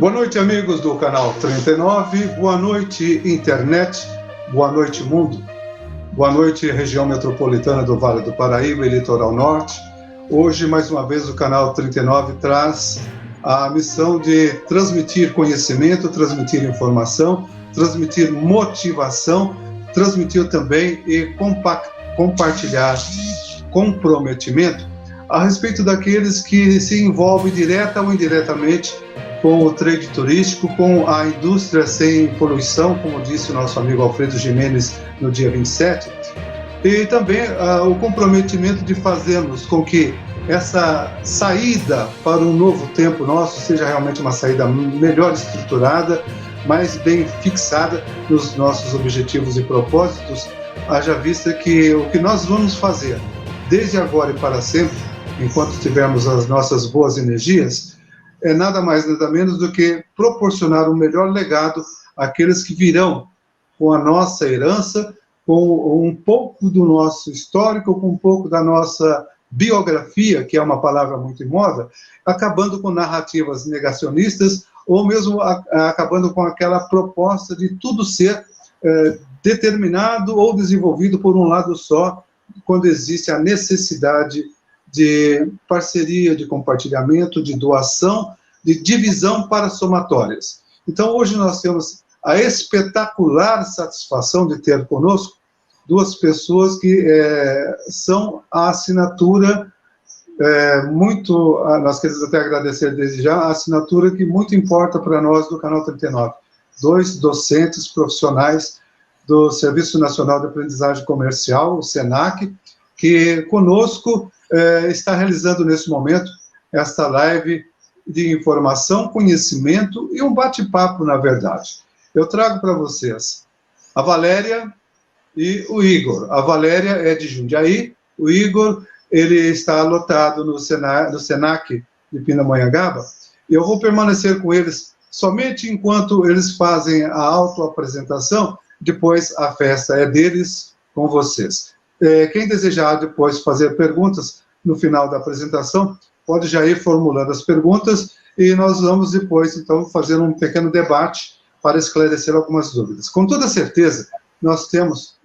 Boa noite, amigos do canal 39, boa noite, internet, boa noite, mundo, boa noite, região metropolitana do Vale do Paraíba e Litoral Norte. Hoje, mais uma vez, o canal 39 traz a missão de transmitir conhecimento, transmitir informação, transmitir motivação, transmitir também e compartilhar comprometimento a respeito daqueles que se envolvem direta ou indiretamente com o trade turístico, com a indústria sem poluição, como disse o nosso amigo Alfredo Jimenez no dia 27, e também o comprometimento de fazermos com que essa saída para um novo tempo nosso seja realmente uma saída melhor estruturada, mais bem fixada nos nossos objetivos e propósitos, haja vista que o que nós vamos fazer desde agora e para sempre, enquanto tivermos as nossas boas energias, é nada mais, nada menos do que proporcionar um melhor legado àqueles que virão com a nossa herança, com um pouco do nosso histórico, com um pouco da nossa biografia, que é uma palavra muito em moda, acabando com narrativas negacionistas, ou mesmo acabando com aquela proposta de tudo ser determinado ou desenvolvido por um lado só, quando existe a necessidade de parceria, de compartilhamento, de doação, de divisão para somatórias. Então, hoje nós temos a espetacular satisfação de ter conosco duas pessoas que são a assinatura nós queremos até agradecer desde já, a assinatura que muito importa para nós do Canal 39. Dois docentes profissionais do Serviço Nacional de Aprendizagem Comercial, o SENAC, que conosco está realizando nesse momento esta live de informação, conhecimento e um bate-papo, na verdade. Eu trago para vocês a Valéria e o Igor. A Valéria é de Jundiaí, o Igor ele está lotado no SENAC de Pindamonhangaba, e eu vou permanecer com eles somente enquanto eles fazem a autoapresentação, depois a festa é deles com vocês. Quem desejar depois fazer perguntas no final da apresentação, pode já ir formulando as perguntas e nós vamos depois, então, fazer um pequeno debate para esclarecer algumas dúvidas. Com toda certeza, nós temos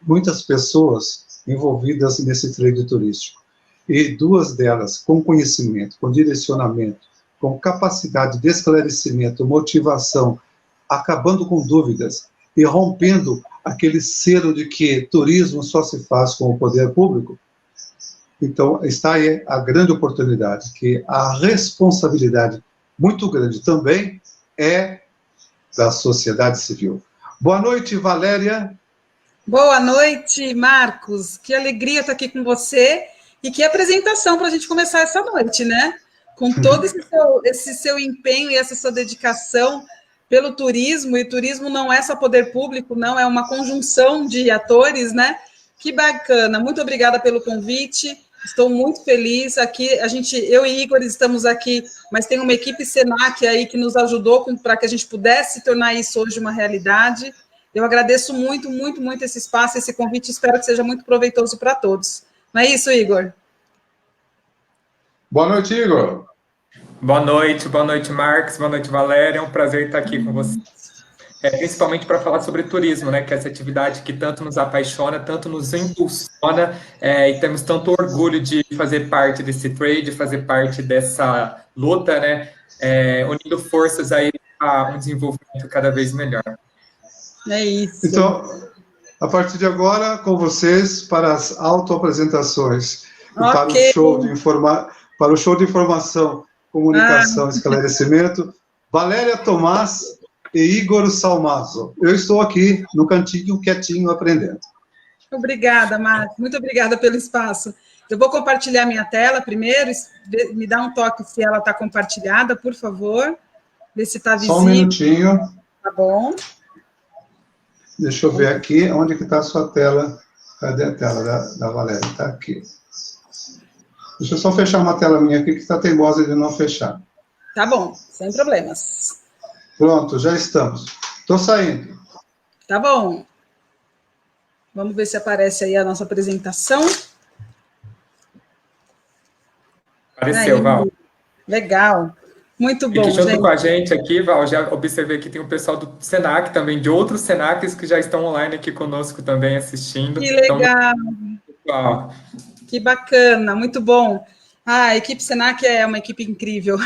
muitas pessoas envolvidas nesse trade turístico, e duas delas com conhecimento, com direcionamento, com capacidade de esclarecimento, motivação, acabando com dúvidas e rompendo aquele selo de que turismo só se faz com o poder público. Então, está aí a grande oportunidade, que a responsabilidade muito grande também é da sociedade civil. Boa noite, Valéria. Boa noite, Marcos. Que alegria estar aqui com você e que apresentação para a gente começar essa noite, né? Com todo esse seu empenho e essa sua dedicação pelo turismo, e turismo não é só poder público, não, é uma conjunção de atores, né? Que bacana. Muito obrigada pelo convite. Estou muito feliz aqui. Eu e Igor estamos aqui, mas tem uma equipe SENAC aí que nos ajudou para que a gente pudesse tornar isso hoje uma realidade. Eu agradeço muito, muito, muito esse espaço, esse convite, espero que seja muito proveitoso para todos. Não é isso, Igor? Boa noite, Igor. Boa noite, Marcos, boa noite, Valéria, é um prazer estar aqui com você. Principalmente para falar sobre turismo, né, que é essa atividade que tanto nos apaixona, tanto nos impulsiona, e temos tanto orgulho de fazer parte desse trade, fazer parte dessa luta, né, unindo forças aí para um desenvolvimento cada vez melhor. É isso. Então, a partir de agora, com vocês, para as autoapresentações, Okay. Para o show de informação, comunicação, esclarecimento, Valéria Tomás e Igor Salmazo. Eu estou aqui no cantinho, quietinho, aprendendo. Obrigada, Marcos. Muito obrigada pelo espaço. Eu vou compartilhar minha tela primeiro. Me dá um toque se ela está compartilhada, por favor. Ver se está visível. Só um minutinho. Tá bom. Deixa eu ver aqui, onde que está a sua tela? Cadê a tela da Valéria? Está aqui. Deixa eu só fechar uma tela minha aqui, que está teimosa de não fechar. Tá bom, sem problemas. Pronto, já estamos. Estou saindo. Tá bom. Vamos ver se aparece aí a nossa apresentação. Apareceu, Val. Legal. Muito E bom, que junto gente. com a gente aqui, Val, já observei que tem um pessoal do Senac também, de outros Senacs que já estão online aqui conosco também assistindo. Que Então, legal, legal. que bacana, muito bom. Ah, a equipe Senac é uma equipe incrível.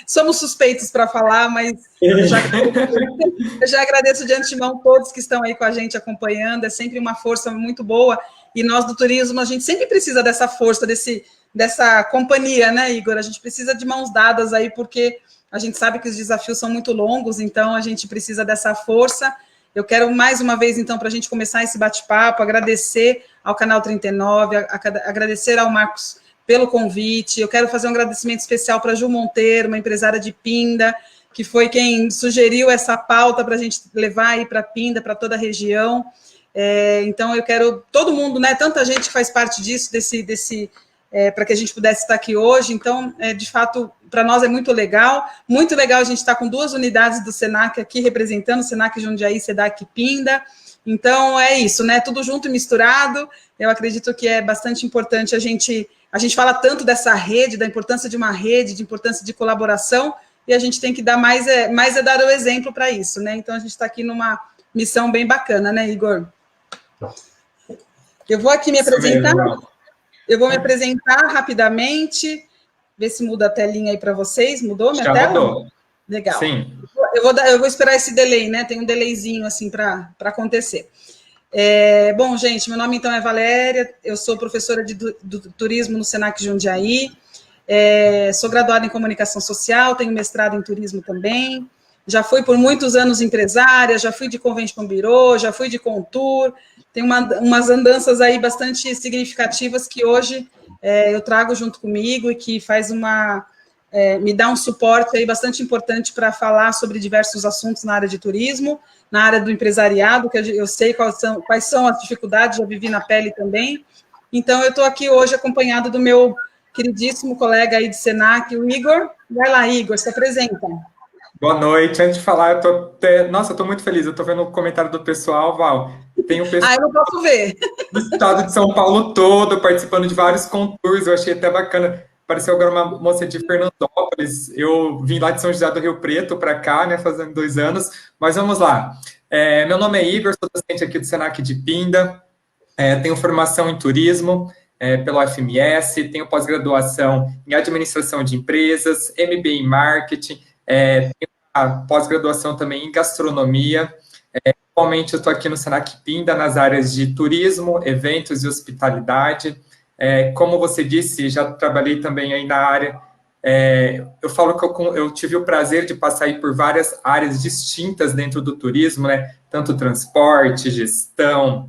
Somos suspeitos para falar, mas eu já agradeço de antemão todos que estão aí com a gente acompanhando. É sempre uma força muito boa. E nós do turismo, a gente sempre precisa dessa força, dessa companhia, né, Igor? A gente precisa de mãos dadas aí, porque a gente sabe que os desafios são muito longos, então a gente precisa dessa força. Eu quero mais uma vez, então, para a gente começar esse bate-papo, agradecer ao Canal 39, agradecer ao Marcos pelo convite. Eu quero fazer um agradecimento especial para a Ju Monteiro, uma empresária de Pinda, que foi quem sugeriu essa pauta para a gente levar aí para Pinda, para toda a região. Então, eu quero todo mundo, né? Tanta gente que faz parte disso, para que a gente pudesse estar aqui hoje. Então, de fato, para nós é muito legal a gente estar com 2 unidades do Senac aqui representando, o Senac Jundiaí, SEDAC Pinda. Então, é isso, né? Tudo junto e misturado. Eu acredito que é bastante importante a gente fala tanto dessa rede, da importância de uma rede, de importância de colaboração, e a gente tem que dar mais dar o exemplo para isso, né? Então, a gente está aqui numa missão bem bacana, né, Igor? Eu vou aqui me apresentar. Eu vou me apresentar rapidamente, ver se muda a telinha aí para vocês. Mudou minha tela? Mudou. Legal. Sim. Eu vou esperar esse delay, né? Tem um delayzinho assim para acontecer. Bom, gente, meu nome então é Valéria, eu sou professora do turismo no Senac Jundiaí, sou graduada em comunicação social, tenho mestrado em turismo também, já fui por muitos anos empresária, já fui de Convention Bureau, já fui de Contour, tem umas andanças aí bastante significativas que hoje eu trago junto comigo e que faz me dá um suporte aí bastante importante para falar sobre diversos assuntos na área de turismo, na área do empresariado, que eu sei quais são as dificuldades, já vivi na pele também. Então, eu estou aqui hoje acompanhado do meu queridíssimo colega aí de Senac, o Igor. Vai lá, Igor, se apresenta. Boa noite. Antes de falar, eu estou muito feliz. Eu estou vendo o comentário do pessoal, Val. Tem um pessoal eu não posso ver. do estado de São Paulo todo, participando de vários contours. Eu achei até bacana. Apareceu agora uma moça de Fernandópolis. Eu vim lá de São José do Rio Preto para cá, né, fazendo 2 anos. Mas vamos lá. Meu nome é Igor, sou docente aqui do Senac de Pinda. Tenho formação em turismo pela UFMS, tenho pós-graduação em administração de empresas, MBA em marketing, tenho a pós-graduação também em gastronomia. Atualmente eu estou aqui no Senac Pinda, nas áreas de turismo, eventos e hospitalidade. Como você disse, já trabalhei também aí na área. Eu falo que eu tive o prazer de passar aí por várias áreas distintas dentro do turismo, né? Tanto transporte, gestão,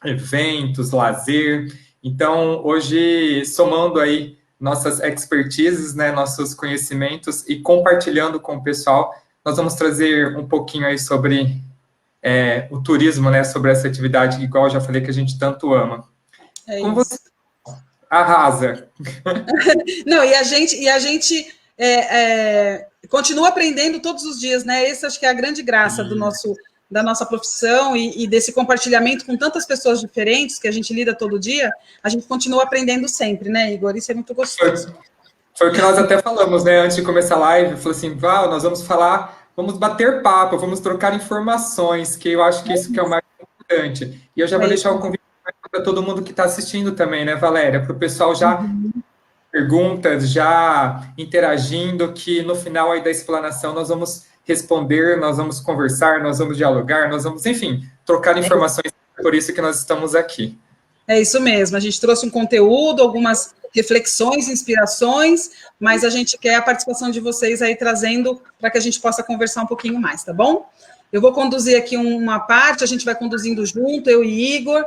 eventos, lazer. Então, hoje, somando aí nossas expertises, né, nossos conhecimentos e compartilhando com o pessoal, nós vamos trazer um pouquinho aí sobre o turismo, né, sobre essa atividade, igual eu já falei, que a gente tanto ama. Como você arrasa. Não, e a gente continua aprendendo todos os dias, né? Essa acho que é a grande graça da nossa profissão e desse compartilhamento com tantas pessoas diferentes que a gente lida todo dia, a gente continua aprendendo sempre, né, Igor? Isso é muito gostoso. Foi o que nós até falamos, né, antes de começar a live, falou assim, Val, nós vamos falar, vamos bater papo, vamos trocar informações, que eu acho que isso que é o mais importante. E eu já vou deixar o convite para todo mundo que está assistindo também, né, Valéria? Para o pessoal já perguntas, já interagindo, que no final aí da explanação nós vamos responder, nós vamos conversar, nós vamos dialogar, nós vamos, enfim, trocar informações, por isso que nós estamos aqui. É isso mesmo, a gente trouxe um conteúdo, algumas reflexões, inspirações, mas a gente quer a participação de vocês aí trazendo para que a gente possa conversar um pouquinho mais, tá bom? Eu vou conduzir aqui uma parte, a gente vai conduzindo junto, eu e Igor.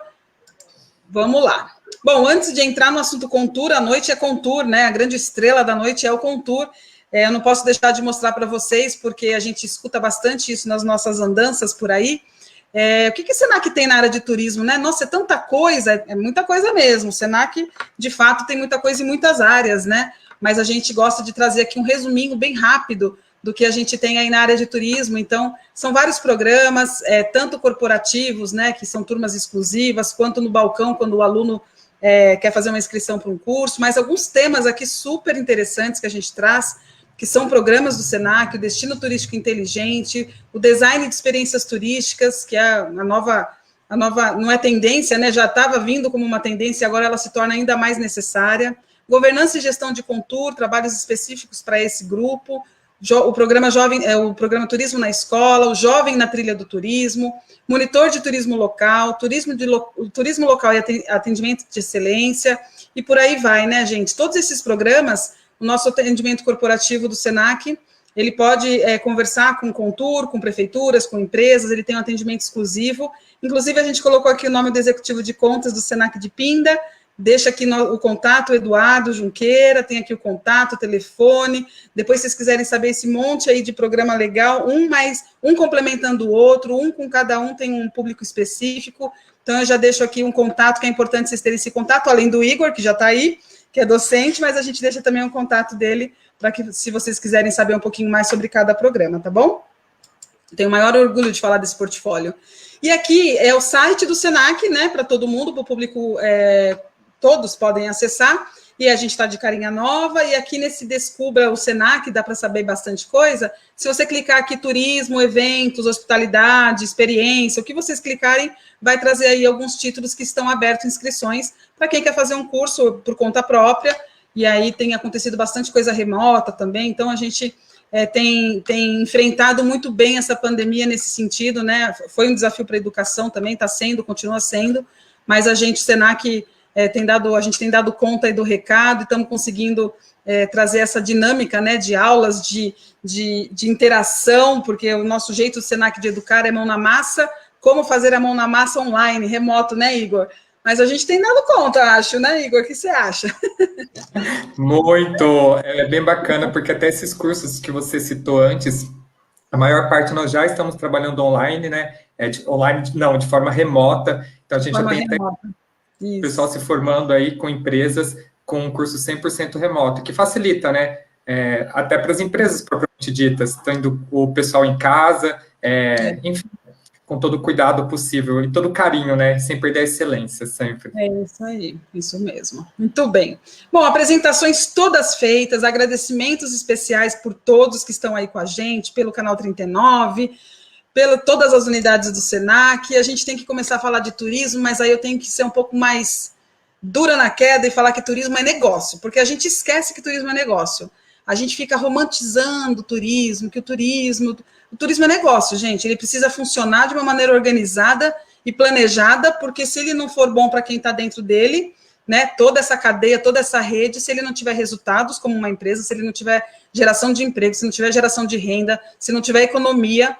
Vamos lá. Bom, antes de entrar no assunto Contour, a noite é Contour, né? A grande estrela da noite é o Contour. Eu não posso deixar de mostrar para vocês, porque a gente escuta bastante isso nas nossas andanças por aí. O que o Senac tem na área de turismo, né? Nossa, é tanta coisa, é muita coisa mesmo. O Senac, de fato, tem muita coisa em muitas áreas, né? Mas a gente gosta de trazer aqui um resuminho bem rápido do que a gente tem aí na área de turismo. Então, são vários programas, tanto corporativos, né, que são turmas exclusivas, quanto no balcão, quando o aluno quer fazer uma inscrição para um curso, mas alguns temas aqui super interessantes que a gente traz, que são programas do Senac, o Destino Turístico Inteligente, o Design de Experiências Turísticas, que é a nova, não é tendência, né? Já estava vindo como uma tendência, agora ela se torna ainda mais necessária. Governança e Gestão de Contour, trabalhos específicos para esse grupo, o programa Jovem, o programa Turismo na Escola, o Jovem na Trilha do Turismo, Monitor de Turismo Local, Turismo Local e Atendimento de Excelência, e por aí vai, né, gente? Todos esses programas, o nosso atendimento corporativo do Senac, ele pode conversar com o Contour, com prefeituras, com empresas, ele tem um atendimento exclusivo, inclusive a gente colocou aqui o nome do executivo de contas do Senac de Pinda, deixa aqui o contato, Eduardo Junqueira, tem aqui o contato, o telefone, depois se vocês quiserem saber esse monte aí de programa legal, um complementando o outro, com cada um tem um público específico, então eu já deixo aqui um contato, que é importante vocês terem esse contato, além do Igor, que já está aí, que é docente, mas a gente deixa também um contato dele, para que, se vocês quiserem saber um pouquinho mais sobre cada programa, tá bom? Tenho o maior orgulho de falar desse portfólio. E aqui é o site do Senac, né, para todo mundo, para o público, todos podem acessar, e a gente está de carinha nova, e aqui nesse Descubra o Senac, dá para saber bastante coisa. Se você clicar aqui, turismo, eventos, hospitalidade, experiência, o que vocês clicarem, vai trazer aí alguns títulos que estão abertos, inscrições, para quem quer fazer um curso por conta própria, e aí tem acontecido bastante coisa remota também, então a gente tem enfrentado muito bem essa pandemia nesse sentido, né? Foi um desafio para a educação também, está sendo, continua sendo, mas a gente, Senac, a gente tem dado conta aí do recado, e estamos conseguindo trazer essa dinâmica, né, de aulas, de interação, porque o nosso jeito do Senac de educar é mão na massa, como fazer a mão na massa online, remoto, né, Igor? Mas a gente tem dado conta, acho, né, Igor? O que você acha? Muito, é bem bacana, porque até esses cursos que você citou antes, a maior parte nós já estamos trabalhando online, né? De forma remota, então a gente já tem o pessoal se formando aí com empresas com um curso 100% remoto, que facilita, né? Até para as empresas propriamente ditas, tendo o pessoal em casa, enfim, com todo o cuidado possível e todo o carinho, né? Sem perder a excelência, sempre. É isso aí, isso mesmo. Muito bem. Bom, apresentações todas feitas, agradecimentos especiais por todos que estão aí com a gente, pelo Canal 39, todas as unidades do Senac. A gente tem que começar a falar de turismo, mas aí eu tenho que ser um pouco mais dura na queda e falar que turismo é negócio, porque a gente esquece que turismo é negócio. A gente fica romantizando o turismo, que o turismo é negócio, gente. Ele precisa funcionar de uma maneira organizada e planejada, porque se ele não for bom para quem está dentro dele, né, toda essa cadeia, toda essa rede, se ele não tiver resultados como uma empresa, se ele não tiver geração de emprego, se não tiver geração de renda, se não tiver economia,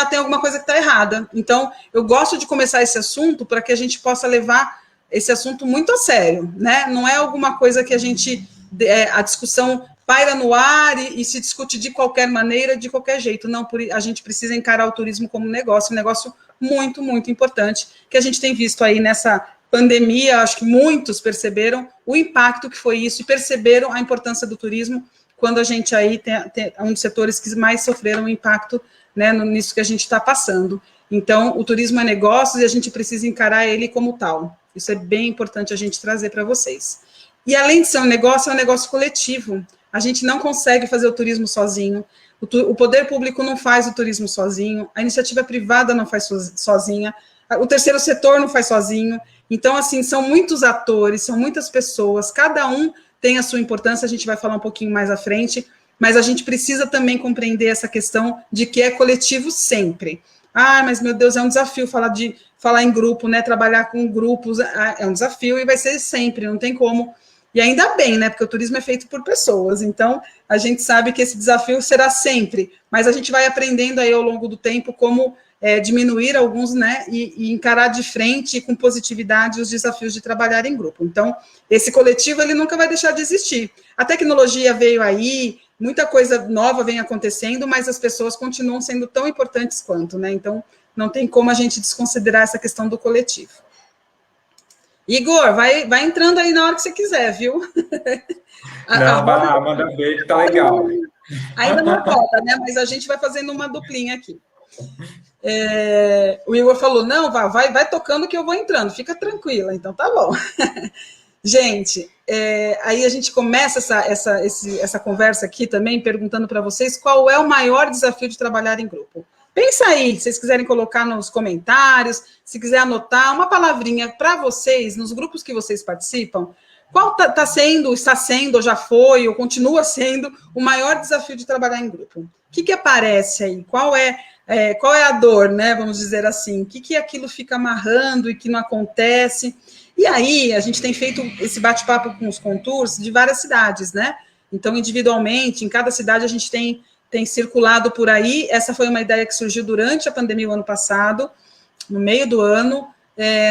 tem alguma coisa que está errada. Então, eu gosto de começar esse assunto para que a gente possa levar esse assunto muito a sério, né? Não é alguma coisa que a discussão paira no ar e se discute de qualquer maneira, de qualquer jeito. Não, a gente precisa encarar o turismo como um negócio muito, muito importante, que a gente tem visto aí nessa pandemia. Acho que muitos perceberam o impacto que foi isso e perceberam a importância do turismo quando a gente aí tem um dos setores que mais sofreram o impacto, né, nisso que a gente está passando. Então, o turismo é negócio e a gente precisa encarar ele como tal. Isso é bem importante a gente trazer para vocês. E além de ser um negócio, é um negócio coletivo. A gente não consegue fazer o turismo sozinho, o poder público não faz o turismo sozinho, a iniciativa privada não faz sozinha, o terceiro setor não faz sozinho. Então, assim, são muitos atores, são muitas pessoas, cada um tem a sua importância, a gente vai falar um pouquinho mais à frente, mas a gente precisa também compreender essa questão de que é coletivo sempre. Ah, mas meu Deus, é um desafio falar em grupo, né? Trabalhar com grupos é um desafio e vai ser sempre, não tem como. E ainda bem, né? Porque o turismo é feito por pessoas, então a gente sabe que esse desafio será sempre, mas a gente vai aprendendo aí ao longo do tempo como diminuir alguns, né? E encarar de frente com positividade os desafios de trabalhar em grupo. Então, esse coletivo ele nunca vai deixar de existir. A tecnologia veio aí, muita coisa nova vem acontecendo, mas as pessoas continuam sendo tão importantes quanto, né? Então, não tem como a gente desconsiderar essa questão do coletivo. Igor, vai entrando aí na hora que você quiser, viu? Manda ver, que tá legal. Ainda não roda, né? Mas a gente vai fazendo uma duplinha aqui. O Igor falou, não, vai tocando que eu vou entrando, fica tranquila, então tá bom. Gente, aí a gente começa essa conversa aqui também perguntando para vocês qual é o maior desafio de trabalhar em grupo. Pensa aí, se vocês quiserem colocar nos comentários, se quiser anotar uma palavrinha para vocês, nos grupos que vocês participam, qual está sendo, ou já foi, ou continua sendo o maior desafio de trabalhar em grupo? O que aparece aí? Qual é a dor, né? Vamos dizer assim. O que aquilo fica amarrando e que não acontece? E aí, a gente tem feito esse bate-papo com os contours de várias cidades, né? Então, individualmente, em cada cidade a gente tem circulado por aí. Essa foi uma ideia que surgiu durante a pandemia o ano passado, no meio do ano.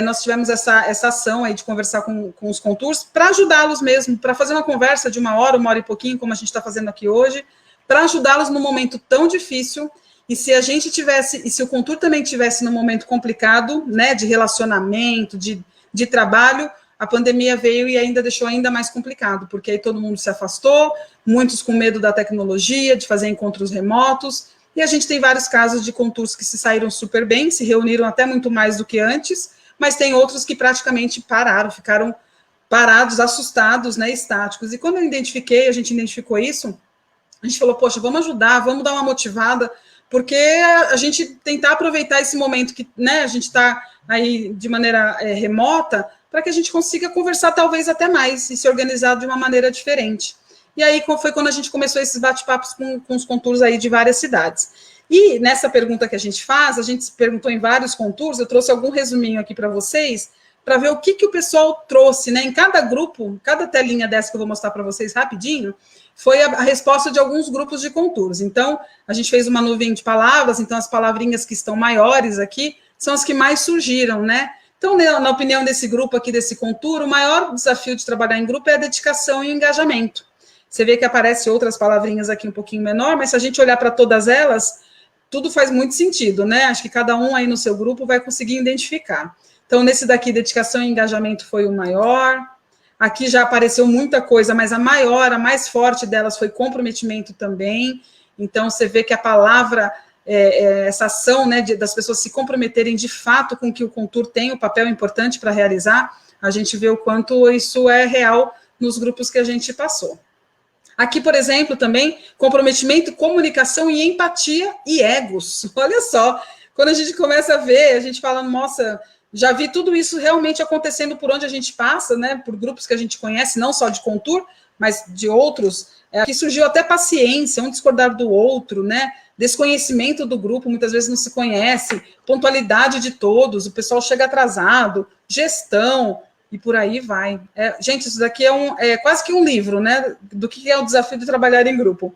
Nós tivemos essa ação aí de conversar com os contours para ajudá-los mesmo, para fazer uma conversa de 1 hora e pouquinho, como a gente está fazendo aqui hoje, para ajudá-los num momento tão difícil. E se a gente tivesse, e se o contour também tivesse num momento complicado, né, de relacionamento, de trabalho, a pandemia veio e ainda deixou ainda mais complicado, porque aí todo mundo se afastou, muitos com medo da tecnologia, de fazer encontros remotos, e a gente tem vários casos de contours que se saíram super bem, se reuniram até muito mais do que antes, mas tem outros que praticamente ficaram parados, assustados, né, estáticos. E quando a gente identificou isso, a gente falou, poxa, vamos ajudar, vamos dar uma motivada, porque a gente tentar aproveitar esse momento que, né, a gente está aí de maneira remota, para que a gente consiga conversar talvez até mais e se organizar de uma maneira diferente. E aí foi quando a gente começou esses bate-papos com os contours aí de várias cidades. E nessa pergunta que a gente faz, a gente se perguntou em vários contours, eu trouxe algum resuminho aqui para vocês, para ver o que o pessoal trouxe, né? Em cada grupo, cada telinha dessa que eu vou mostrar para vocês rapidinho, foi a resposta de alguns grupos de contours. Então, a gente fez uma nuvem de palavras, então as palavrinhas que estão maiores aqui são as que mais surgiram, né? Então, na opinião desse grupo aqui, desse contour, o maior desafio de trabalhar em grupo é a dedicação e o engajamento. Você vê que aparecem outras palavrinhas aqui um pouquinho menor, mas se a gente olhar para todas elas, tudo faz muito sentido, né? Acho que cada um aí no seu grupo vai conseguir identificar. Então, nesse daqui, dedicação e engajamento foi o maior. Aqui já apareceu muita coisa, mas a maior, a mais forte delas foi comprometimento também. Então, você vê que a palavra, essa ação, né, das pessoas se comprometerem de fato com que o contour tem um papel importante para realizar, a gente vê o quanto isso é real nos grupos que a gente passou. Aqui, por exemplo, também, comprometimento, comunicação e empatia e egos. Olha só, quando a gente começa a ver, a gente fala, nossa, já vi tudo isso realmente acontecendo por onde a gente passa, né, por grupos que a gente conhece, não só de contour, mas de outros. Aqui surgiu até paciência, um discordar do outro, né, desconhecimento do grupo, muitas vezes não se conhece, pontualidade de todos, o pessoal chega atrasado, gestão, e por aí vai. Gente, isso daqui é quase que um livro, né, do que é o desafio de trabalhar em grupo.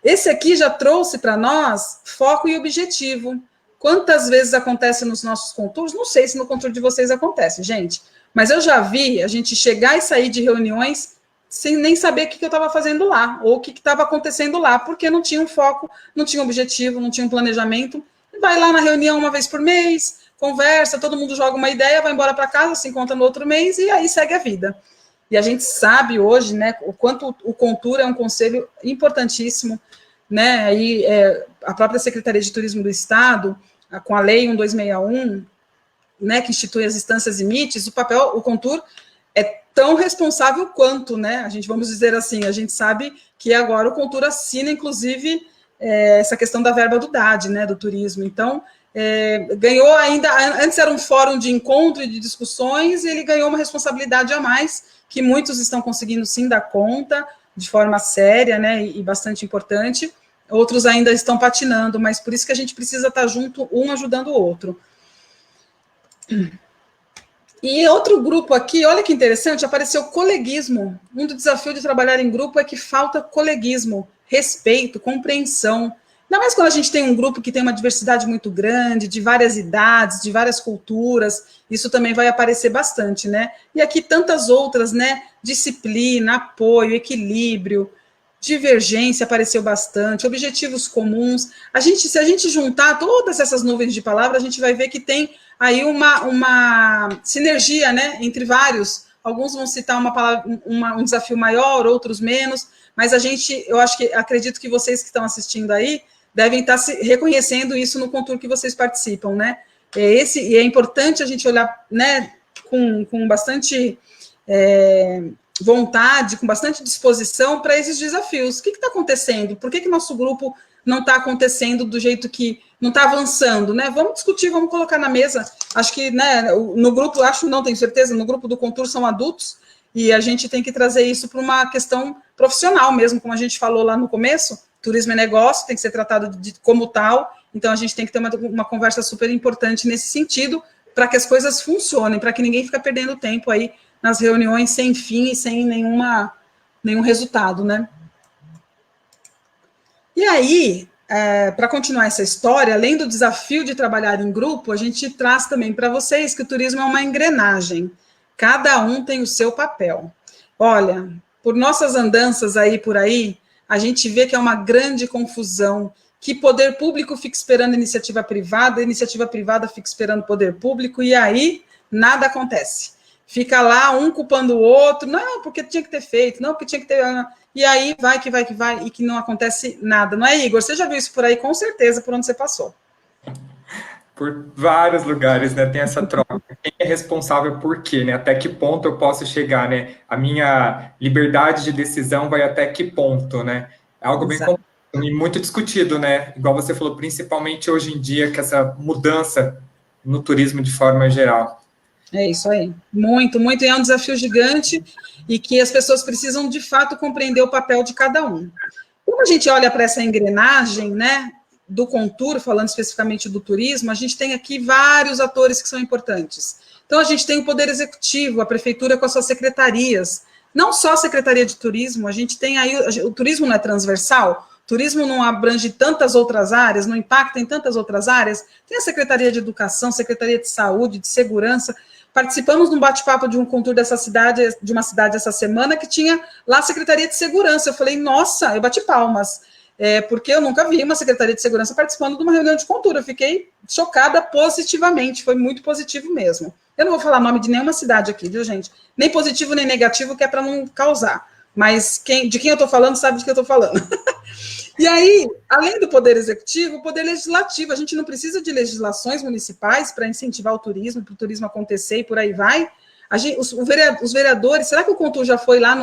Esse aqui já trouxe para nós foco e objetivo. Quantas vezes acontece nos nossos contours? Não sei se no contour de vocês acontece, gente, mas eu já vi a gente chegar e sair de reuniões sem nem saber o que eu estava fazendo lá, ou o que estava acontecendo lá, porque não tinha um foco, não tinha um objetivo, não tinha um planejamento. Vai lá na reunião uma vez por mês, conversa, todo mundo joga uma ideia, vai embora para casa, se encontra no outro mês e aí segue a vida. E a gente sabe hoje, né, o quanto o contour é um conselho importantíssimo, né, aí a própria Secretaria de Turismo do Estado, com a Lei 1261, né, que institui as instâncias e MITs, o contour é tão responsável quanto, né, vamos dizer assim, a gente sabe que agora o contour assina, inclusive, essa questão da verba do DAD, né, do turismo, então, ganhou ainda, antes era um fórum de encontro e de discussões, e ele ganhou uma responsabilidade a mais, que muitos estão conseguindo sim dar conta, de forma séria, né, e bastante importante, outros ainda estão patinando, mas por isso que a gente precisa estar junto, um ajudando o outro. E outro grupo aqui, olha que interessante, apareceu coleguismo. Um do desafio de trabalhar em grupo é que falta coleguismo, respeito, compreensão. Ainda mais quando a gente tem um grupo que tem uma diversidade muito grande, de várias idades, de várias culturas, isso também vai aparecer bastante, né? E aqui tantas outras, né? Disciplina, apoio, equilíbrio, divergência apareceu bastante, objetivos comuns. Se a gente juntar todas essas nuvens de palavras, a gente vai ver que tem aí uma sinergia, né? Entre vários. Alguns vão citar uma palavra, um desafio maior, outros menos, mas acredito que vocês que estão assistindo aí devem estar reconhecendo isso no contour que vocês participam, né? E é importante a gente olhar, né, com bastante vontade, com bastante disposição para esses desafios. O que está acontecendo? Por que nosso grupo não está acontecendo do jeito que não está avançando, né? Vamos discutir, vamos colocar na mesa. Acho que, né, no grupo, não tenho certeza, no grupo do Contur são adultos, e a gente tem que trazer isso para uma questão profissional mesmo, como a gente falou lá no começo, turismo é negócio, tem que ser tratado como tal, então a gente tem que ter uma conversa super importante nesse sentido, para que as coisas funcionem, para que ninguém fique perdendo tempo aí nas reuniões sem fim e sem nenhum resultado, né? E aí, para continuar essa história, além do desafio de trabalhar em grupo, a gente traz também para vocês que o turismo é uma engrenagem. Cada um tem o seu papel. Olha, por nossas andanças aí por aí, a gente vê que é uma grande confusão, que poder público fica esperando iniciativa privada fica esperando poder público, e aí nada acontece. Fica lá um culpando o outro, não, porque tinha que ter feito, não, porque tinha que ter... E aí vai, e que não acontece nada. Não é, Igor? Você já viu isso por aí, com certeza, por onde você passou. Por vários lugares, né, tem essa troca. Quem é responsável por quê, né? Até que ponto eu posso chegar, né? A minha liberdade de decisão vai até que ponto, né? É algo bem complexo e muito discutido, né? Igual você falou, principalmente hoje em dia, com essa mudança no turismo de forma geral. É isso aí. Muito, muito. E é um desafio gigante e que as pessoas precisam, de fato, compreender o papel de cada um. Quando a gente olha para essa engrenagem, né, do Contur, falando especificamente do turismo, a gente tem aqui vários atores que são importantes. Então, a gente tem o Poder Executivo, a Prefeitura com as suas secretarias, não só a Secretaria de Turismo, a gente tem aí, o turismo não é transversal, o turismo não abrange tantas outras áreas, não impacta em tantas outras áreas, tem a Secretaria de Educação, Secretaria de Saúde, de Segurança. Participamos de um bate-papo de um Contur dessa cidade, de uma cidade essa semana, que tinha lá a Secretaria de Segurança. Eu falei, nossa, eu bati palmas, porque eu nunca vi uma Secretaria de Segurança participando de uma reunião de Contur. Eu fiquei chocada positivamente, foi muito positivo mesmo. Eu não vou falar nome de nenhuma cidade aqui, viu, gente? Nem positivo, nem negativo, que é para não causar. Mas de quem eu estou falando sabe de que eu estou falando. E aí, além do Poder Executivo, o Poder Legislativo, a gente não precisa de legislações municipais para incentivar o turismo, para o turismo acontecer e por aí vai. Os vereadores, será que o Contur já foi lá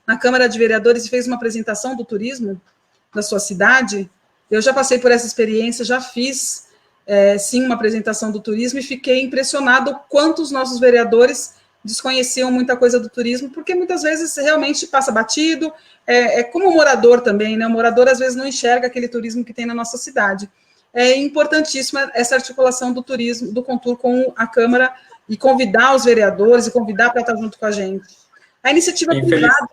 na Câmara de Vereadores e fez uma apresentação do turismo da sua cidade? Eu já passei por essa experiência, já fiz, sim, uma apresentação do turismo e fiquei impressionado o quanto os nossos vereadores desconheciam muita coisa do turismo, porque muitas vezes realmente passa batido, como o morador também, né? O morador às vezes não enxerga aquele turismo que tem na nossa cidade. É importantíssima essa articulação do turismo, do Contur com a Câmara, e convidar os vereadores, e convidar para estar junto com a gente. A iniciativa privada...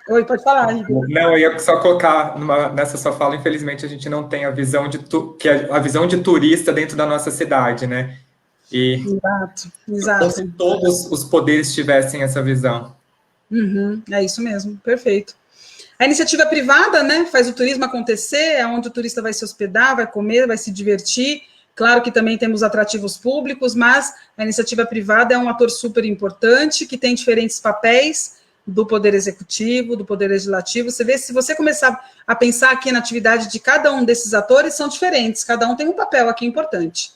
Oi, pode falar, Igor. Não, eu ia só colocar nessa sua fala, infelizmente, a gente não tem a visão a visão de turista dentro da nossa cidade, né? Exato. Como se todos os poderes tivessem essa visão. É isso mesmo, perfeito. A iniciativa privada, né, faz o turismo acontecer, é onde o turista vai se hospedar, vai comer, vai se divertir. Claro que também temos atrativos públicos, mas a iniciativa privada é um ator super importante, que tem diferentes papéis do Poder Executivo, do Poder Legislativo. Você vê, se você começar a pensar aqui na atividade de cada um desses atores, são diferentes, cada um tem um papel aqui importante.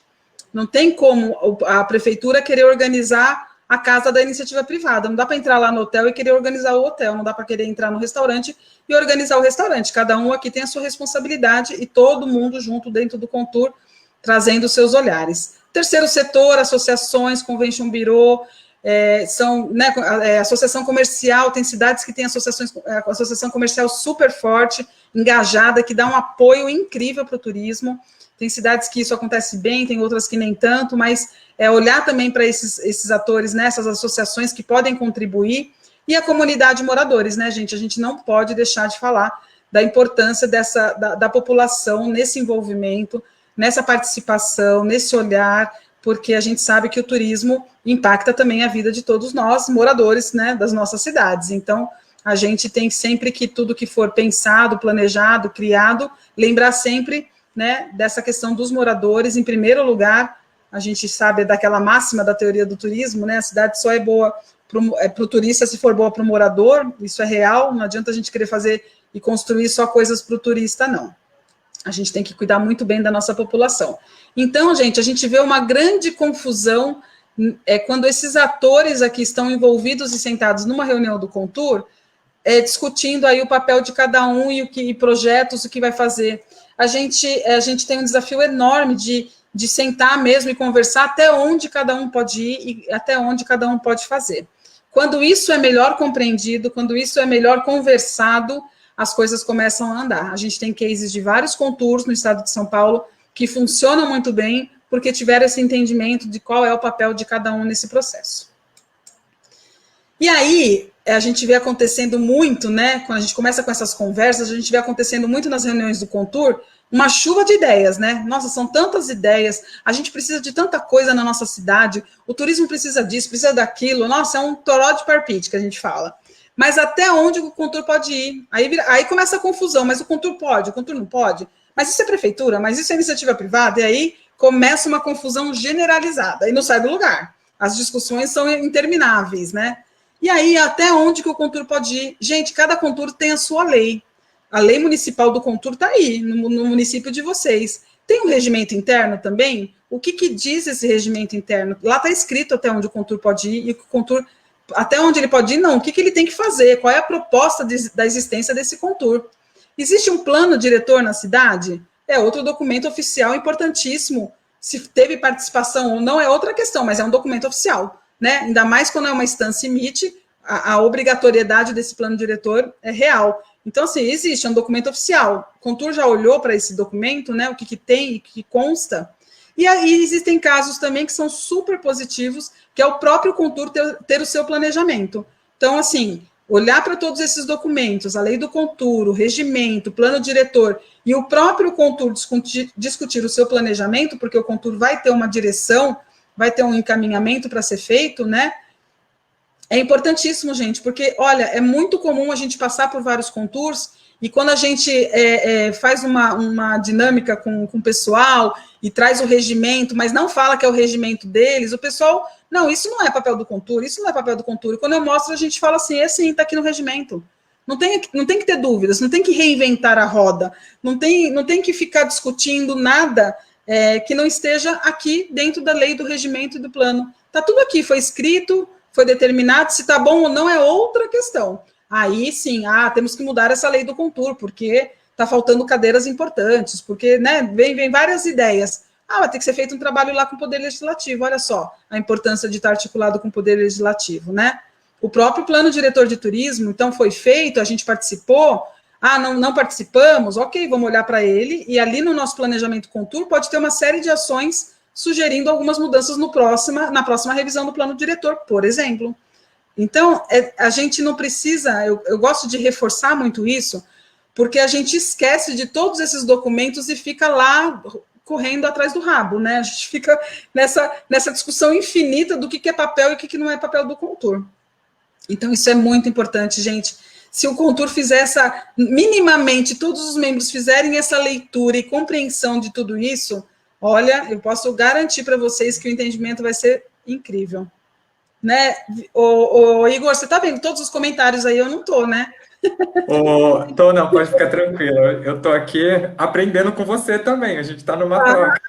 Não tem como a prefeitura querer organizar a casa da iniciativa privada. Não dá para entrar lá no hotel e querer organizar o hotel. Não dá para querer entrar no restaurante e organizar o restaurante. Cada um aqui tem a sua responsabilidade e todo mundo junto dentro do Contur, trazendo os seus olhares. Terceiro setor, associações, Convention Bureau, associação comercial, tem cidades que têm associação comercial super forte, engajada, que dá um apoio incrível para o turismo. Tem cidades que isso acontece bem, tem outras que nem tanto, mas olhar também para esses atores, né, essas associações que podem contribuir, e a comunidade moradores, né, gente? A gente não pode deixar de falar da importância da população nesse envolvimento, nessa participação, nesse olhar, porque a gente sabe que o turismo impacta também a vida de todos nós, moradores, né, das nossas cidades. Então, a gente tem sempre que tudo que for pensado, planejado, criado, lembrar sempre, né, dessa questão dos moradores. Em primeiro lugar, a gente sabe daquela máxima da teoria do turismo, né, a cidade só é boa para o turista se for boa para o morador, isso é real, não adianta a gente querer fazer e construir só coisas para o turista, não. A gente tem que cuidar muito bem da nossa população. Então, gente, a gente vê uma grande confusão é quando esses atores aqui estão envolvidos e sentados numa reunião do Contur, discutindo aí o papel de cada um e projetos, o que vai fazer. A gente tem um desafio enorme de sentar mesmo e conversar até onde cada um pode ir e até onde cada um pode fazer. Quando isso é melhor compreendido, quando isso é melhor conversado, as coisas começam a andar. A gente tem cases de vários Conturs no estado de São Paulo que funcionam muito bem, porque tiveram esse entendimento de qual é o papel de cada um nesse processo. E aí, a gente vê acontecendo muito, né, quando a gente começa com essas conversas, a gente vê acontecendo muito nas reuniões do Contur, uma chuva de ideias, né? Nossa, são tantas ideias, a gente precisa de tanta coisa na nossa cidade, o turismo precisa disso, precisa daquilo, nossa, é um toró de parpite que a gente fala. Mas até onde o Contur pode ir? Aí começa a confusão, mas o Contur pode, o Contur não pode? Mas isso é prefeitura, mas isso é iniciativa privada, e aí começa uma confusão generalizada, e não sai do lugar. As discussões são intermináveis, né? E aí, até onde que o Contur pode ir? Gente, cada Contur tem a sua lei. A lei municipal do Contur está aí, no município de vocês. Tem um regimento interno também? O que diz esse regimento interno? Lá está escrito até onde o Contur pode ir, e o Contur, até onde ele pode ir, não. O que ele tem que fazer? Qual é a proposta da existência desse Contur? Existe um plano diretor na cidade? É outro documento oficial importantíssimo. Se teve participação ou não é outra questão, mas é um documento oficial, né? Ainda mais quando é uma instância emite, a obrigatoriedade desse plano diretor é real. Então, assim, existe um documento oficial. O Contur já olhou para esse documento, né? O que tem e o que consta. E aí existem casos também que são super positivos, que é o próprio Contur ter o seu planejamento. Então, assim, olhar para todos esses documentos, a lei do Contur, o regimento, o plano diretor, e o próprio Contur discutir o seu planejamento, porque o Contur vai ter uma direção, vai ter um encaminhamento para ser feito, né? É importantíssimo, gente, porque, olha, é muito comum a gente passar por vários Conturs, e quando a gente faz uma dinâmica com o pessoal e traz o regimento, mas não fala que é o regimento deles, o pessoal, não, isso não é papel do Contur, isso não é papel do Contur. E quando eu mostro, a gente fala assim, sim, está aqui no regimento. Não tem que ter dúvidas, não tem que reinventar a roda, não tem que ficar discutindo nada que não esteja aqui dentro da lei, do regimento e do plano. Está tudo aqui, foi escrito, foi determinado, se está bom ou não é outra questão. Aí sim, temos que mudar essa lei do Contur, porque está faltando cadeiras importantes, porque, né, vem várias ideias. Vai ter que ser feito um trabalho lá com o Poder Legislativo, olha só a importância de estar articulado com o Poder Legislativo, né? O próprio plano diretor de turismo, então, foi feito, a gente participou, não participamos, ok, vamos olhar para ele, e ali no nosso planejamento Contur pode ter uma série de ações sugerindo algumas mudanças na próxima revisão do plano diretor, por exemplo. Então, a gente não precisa, eu gosto de reforçar muito isso, porque a gente esquece de todos esses documentos e fica lá correndo atrás do rabo, né? A gente fica nessa discussão infinita do que é papel e o que não é papel do Contur. Então, isso é muito importante, gente. Se o Contur fizer minimamente, todos os membros fizerem essa leitura e compreensão de tudo isso, olha, eu posso garantir para vocês que o entendimento vai ser incrível. Né? O Igor, você está vendo todos os comentários aí? Eu não estou, né? Não, pode ficar tranquilo. Eu estou aqui aprendendo com você também. A gente está numa troca.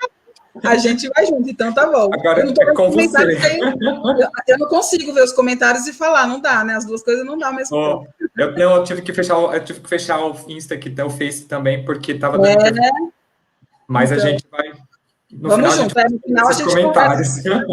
A gente vai junto, então tá bom. Agora é com você. Eu não consigo ver os comentários e falar, não dá, né? As duas coisas não dá ao mesmo tempo. Eu tive que fechar o Insta aqui, o Face também, porque estava dando... Mas então, a gente vai... Vamos junto, no final a gente conversa.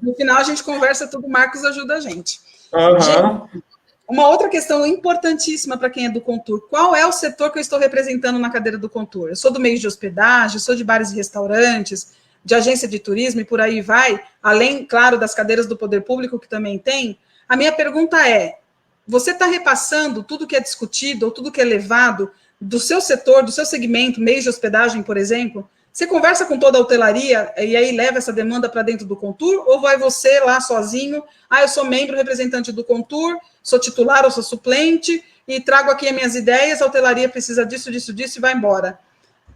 No final a gente conversa tudo, o Marcos ajuda a gente. Gente, uma outra questão importantíssima para quem é do Contur, qual é o setor que eu estou representando na cadeira do Contur? Eu sou do meio de hospedagem, sou de bares e restaurantes, de agência de turismo e por aí vai, além, claro, das cadeiras do poder público que também tem. A minha pergunta é, você está repassando tudo que é discutido ou tudo que é levado do seu setor, do seu segmento, meio de hospedagem, por exemplo? Você conversa com toda a hotelaria e aí leva essa demanda para dentro do Contur? Ou vai você lá sozinho? Eu sou membro representante do Contur, sou titular ou sou suplente e trago aqui as minhas ideias, a hotelaria precisa disso, disso, disso e vai embora.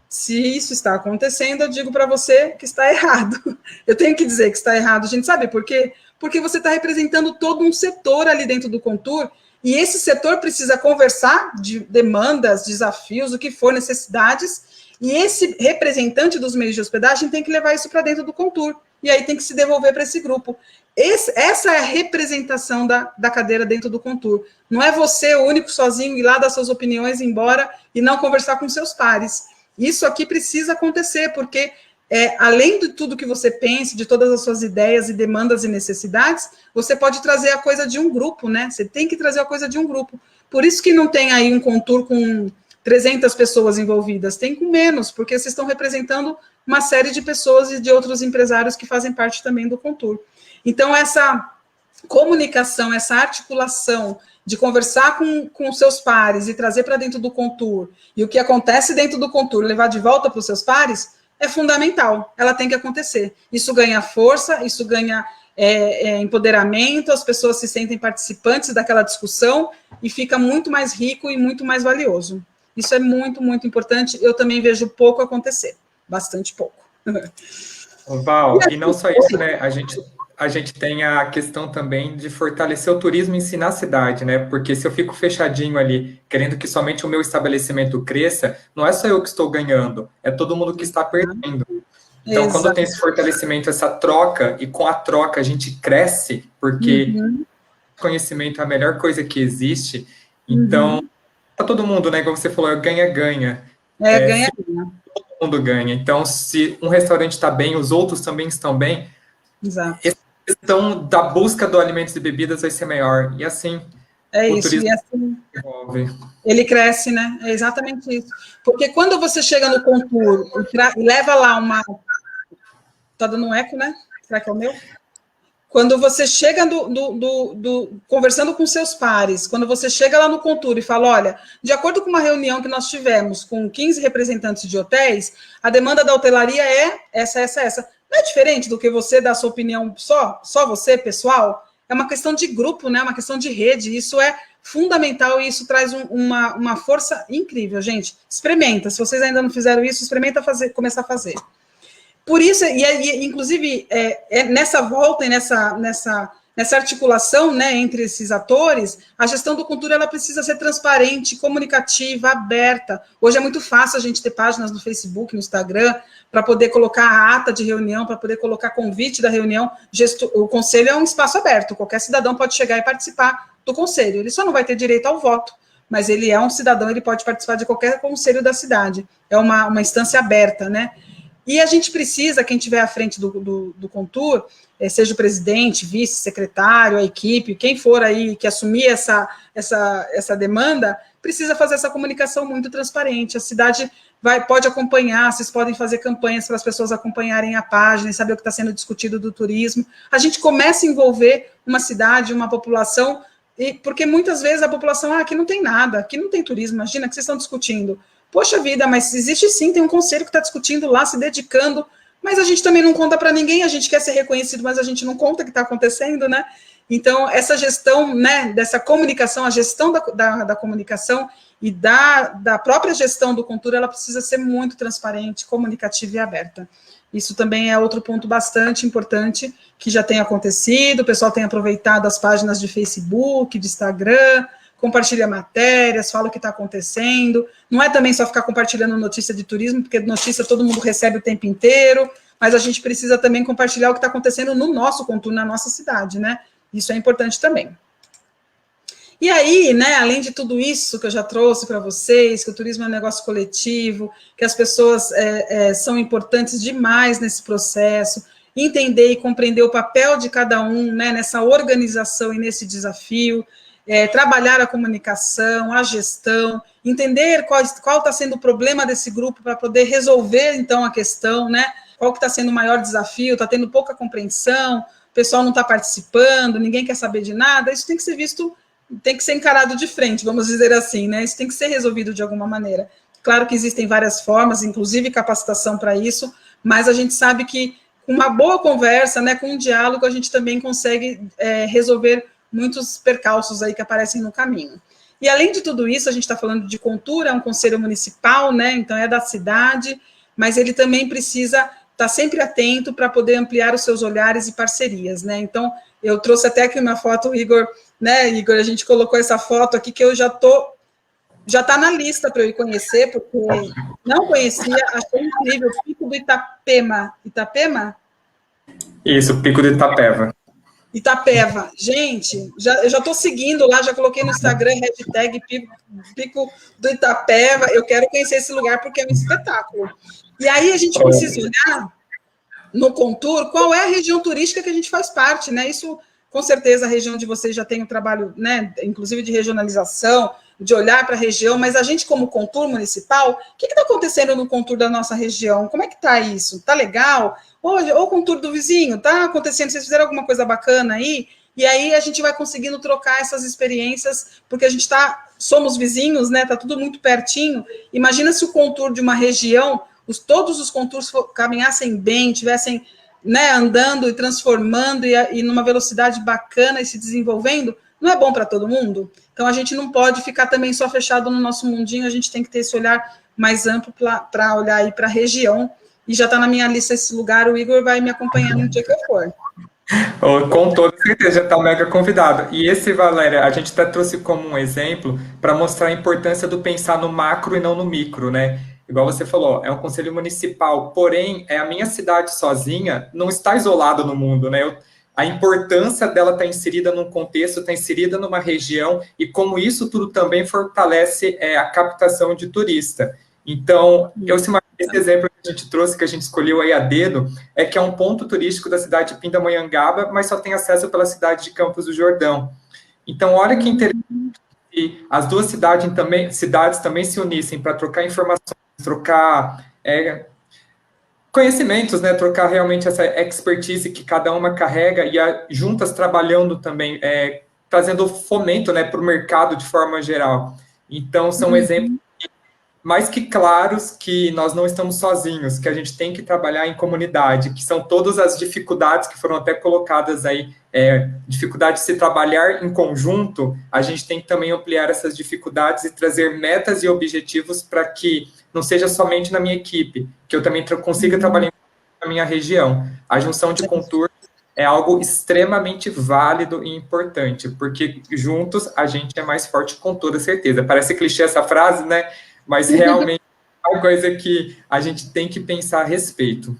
Se isso está acontecendo, eu digo para você que está errado. Eu tenho que dizer que está errado, gente. Sabe por quê? Porque você está representando todo um setor ali dentro do Contur e esse setor precisa conversar de demandas, desafios, o que for, necessidades, E esse representante dos meios de hospedagem tem que levar isso para dentro do Contur, e aí tem que se devolver para esse grupo. Essa é a representação da cadeira dentro do Contur. Não é você, o único, sozinho, ir lá dar suas opiniões, ir embora e não conversar com seus pares. Isso aqui precisa acontecer, porque além de tudo que você pense, de todas as suas ideias e demandas e necessidades, você pode trazer a coisa de um grupo, né? Você tem que trazer a coisa de um grupo. Por isso que não tem aí um Contur com 300 pessoas envolvidas, tem com menos, porque vocês estão representando uma série de pessoas e de outros empresários que fazem parte também do Contur. Então, essa comunicação, essa articulação de conversar com seus pares e trazer para dentro do Contur, e o que acontece dentro do Contur, levar de volta para os seus pares, é fundamental, ela tem que acontecer. Isso ganha força, isso ganha empoderamento, as pessoas se sentem participantes daquela discussão e fica muito mais rico e muito mais valioso. Isso é muito, muito importante. Eu também vejo pouco acontecer, bastante pouco. Val, e não só isso, né? A gente tem a questão também de fortalecer o turismo em si na cidade, né? Porque se eu fico fechadinho ali, querendo que somente o meu estabelecimento cresça, não é só eu que estou ganhando, é todo mundo que está perdendo. Então, Exato. Quando tem esse fortalecimento, essa troca, e com a troca a gente cresce, porque conhecimento é a melhor coisa que existe, então, tá todo mundo, né? Como você falou, é ganha-ganha. Ganha-ganha. Todo mundo ganha. Então, se um restaurante está bem, os outros também estão bem, Exato. A questão da busca do alimentos e bebidas vai ser maior. E assim, o turismo e assim, evolve. Ele cresce, né? É exatamente isso. Porque quando você chega no Contur e leva lá uma... Tá dando um eco, né? Será que é o meu? Quando você chega conversando com seus pares, quando você chega lá no Contur e fala, olha, de acordo com uma reunião que nós tivemos com 15 representantes de hotéis, a demanda da hotelaria é essa. Não é diferente do que você dar sua opinião só você, pessoal? É uma questão de grupo, né? Uma questão de rede. Isso é fundamental e isso traz uma força incrível, gente. Experimenta. Se vocês ainda não fizeram isso, experimenta começar a fazer. Por isso, inclusive, nessa volta e nessa articulação, né, entre esses atores, a gestão do Contur ela precisa ser transparente, comunicativa, aberta. Hoje é muito fácil a gente ter páginas no Facebook, no Instagram, para poder colocar a ata de reunião, para poder colocar convite da reunião. O conselho é um espaço aberto, qualquer cidadão pode chegar e participar do conselho. Ele só não vai ter direito ao voto, mas ele é um cidadão, ele pode participar de qualquer conselho da cidade. É uma instância aberta, né? E a gente precisa, quem estiver à frente do Contur, seja o presidente, vice-secretário, a equipe, quem for aí que assumir essa demanda, precisa fazer essa comunicação muito transparente. A cidade pode acompanhar, vocês podem fazer campanhas para as pessoas acompanharem a página e saber o que está sendo discutido do turismo. A gente começa a envolver uma cidade, uma população, porque muitas vezes a população, aqui não tem nada, aqui não tem turismo, imagina que vocês estão discutindo. Poxa vida, mas existe sim, tem um conselho que está discutindo lá, se dedicando, mas a gente também não conta para ninguém, a gente quer ser reconhecido, mas a gente não conta o que está acontecendo, né? Então, essa gestão, né, dessa comunicação, a gestão da comunicação e da própria gestão do Contur, ela precisa ser muito transparente, comunicativa e aberta. Isso também é outro ponto bastante importante que já tem acontecido, o pessoal tem aproveitado as páginas de Facebook, de Instagram, compartilha matérias, fala o que está acontecendo. Não é também só ficar compartilhando notícia de turismo, porque notícia todo mundo recebe o tempo inteiro, mas a gente precisa também compartilhar o que está acontecendo no nosso Contur, na nossa cidade, né? Isso é importante também. E aí, né, além de tudo isso que eu já trouxe para vocês, que o turismo é um negócio coletivo, que as pessoas são importantes demais nesse processo, entender e compreender o papel de cada um, né, nessa organização e nesse desafio, trabalhar a comunicação, a gestão, entender qual está sendo o problema desse grupo para poder resolver, então, a questão, né? Qual que está sendo o maior desafio, está tendo pouca compreensão, o pessoal não está participando, ninguém quer saber de nada, isso tem que ser visto, tem que ser encarado de frente, vamos dizer assim, né? Isso tem que ser resolvido de alguma maneira. Claro que existem várias formas, inclusive capacitação para isso, mas a gente sabe que com uma boa conversa, né, com um diálogo, a gente também consegue resolver muitos percalços aí que aparecem no caminho. E além de tudo isso, a gente está falando de Contur, é um conselho municipal, né, então é da cidade, mas ele também precisa estar sempre atento para poder ampliar os seus olhares e parcerias, né, então eu trouxe até aqui uma foto, Igor, a gente colocou essa foto aqui que eu já está na lista para eu ir conhecer, porque Não conhecia, achei incrível. Pico do Itapema. Itapema? Isso, Pico do Itapeva. Itapeva. Gente, eu já estou seguindo lá, já coloquei no Instagram, hashtag Pico do Itapeva. Eu quero conhecer esse lugar porque é um espetáculo. E aí a gente precisa olhar no Contour qual é a região turística que a gente faz parte, né? Isso, com certeza, a região de vocês já tem um trabalho, né, inclusive de regionalização, de olhar para a região, mas a gente, como Contour municipal, o que está acontecendo no Contour da nossa região? Como é que está isso? Está legal? Ou o Contour do vizinho? Está acontecendo? Vocês fizeram alguma coisa bacana aí? E aí a gente vai conseguindo trocar essas experiências, porque a gente somos vizinhos, né? Está tudo muito pertinho. Imagina se o Contour de uma região, todos os contours caminhassem bem, tivessem, né, andando e transformando e numa velocidade bacana e se desenvolvendo, não é bom para todo mundo? Então, a gente não pode ficar também só fechado no nosso mundinho, a gente tem que ter esse olhar mais amplo para olhar aí para a região, e já está na minha lista esse lugar, o Igor vai me acompanhar no dia que eu for. Com toda certeza, já está mega convidado. E esse, Valéria, a gente até trouxe como um exemplo para mostrar a importância do pensar no macro e não no micro, né? Igual você falou, é um conselho municipal, porém, a minha cidade sozinha não está isolada no mundo, né? A importância dela estar inserida num contexto, estar inserida numa região, e como isso tudo também fortalece a captação de turista. Então, esse exemplo que a gente trouxe, que a gente escolheu aí a dedo, é que é um ponto turístico da cidade de Pindamonhangaba, mas só tem acesso pela cidade de Campos do Jordão. Então, olha que interessante que as duas cidades também se unissem para trocar informações, trocar conhecimentos, né? Trocar realmente essa expertise que cada uma carrega e juntas trabalhando também, trazendo fomento, né, para o mercado de forma geral. Então, são exemplos mais que claros que nós não estamos sozinhos, que a gente tem que trabalhar em comunidade, que são todas as dificuldades que foram até colocadas aí, dificuldade de se trabalhar em conjunto, a gente tem que também ampliar essas dificuldades e trazer metas e objetivos para que não seja somente na minha equipe, que eu também consiga trabalhar na minha região. A junção de contornos é algo extremamente válido e importante, porque juntos a gente é mais forte com toda certeza. Parece clichê essa frase, né? Mas realmente é uma coisa que a gente tem que pensar a respeito.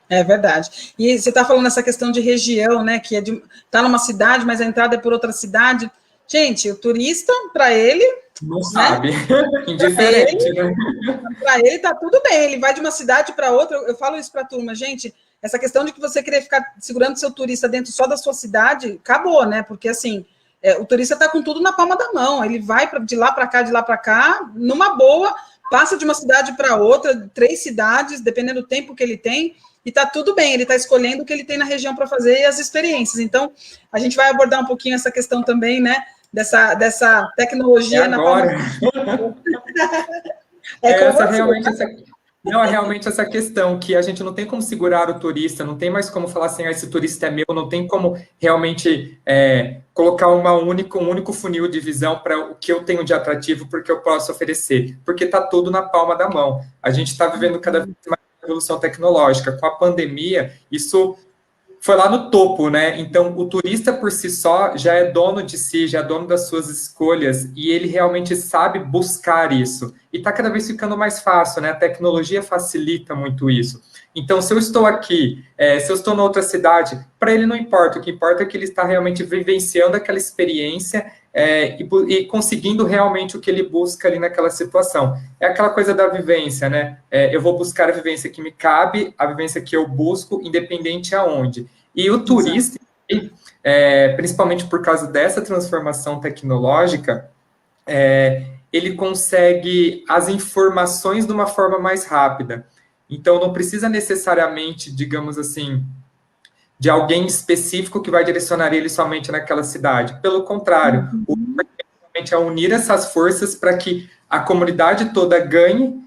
É verdade. E você está falando essa questão de região, né? Que está numa cidade, mas a entrada é por outra cidade. Gente, o turista, para ele... Não sabe. Indiferente, né? Para ele está tudo bem. Ele vai de uma cidade para outra. Eu falo isso para a turma. Gente, essa questão de que você querer ficar segurando seu turista dentro só da sua cidade, acabou, né? Porque, assim... o turista está com tudo na palma da mão, ele vai de lá para cá, numa boa, passa de uma cidade para outra, 3 cidades, dependendo do tempo que ele tem, e está tudo bem, ele está escolhendo o que ele tem na região para fazer e as experiências. Então, a gente vai abordar um pouquinho essa questão também, né, dessa tecnologia na palma da mão. Não, é realmente essa questão, que a gente não tem como segurar o turista, não tem mais como falar assim, esse turista é meu, não tem como realmente colocar um único funil de visão para o que eu tenho de atrativo, porque eu posso oferecer, porque está tudo na palma da mão. A gente está vivendo cada vez mais revolução tecnológica. Com a pandemia, isso foi lá no topo, né? Então, o turista por si só já é dono de si, já é dono das suas escolhas, e ele realmente sabe buscar isso. E está cada vez ficando mais fácil, né? A tecnologia facilita muito isso. Então, se eu estou aqui, se eu estou em outra cidade, para ele não importa. O que importa é que ele está realmente vivenciando aquela experiência e conseguindo realmente o que ele busca ali naquela situação. É aquela coisa da vivência, né? Eu vou buscar a vivência que me cabe, a vivência que eu busco, independente aonde. E o turista, principalmente por causa dessa transformação tecnológica, ele consegue as informações de uma forma mais rápida. Então, não precisa necessariamente, digamos assim, de alguém específico que vai direcionar ele somente naquela cidade. Pelo contrário, o importante é unir essas forças para que a comunidade toda ganhe,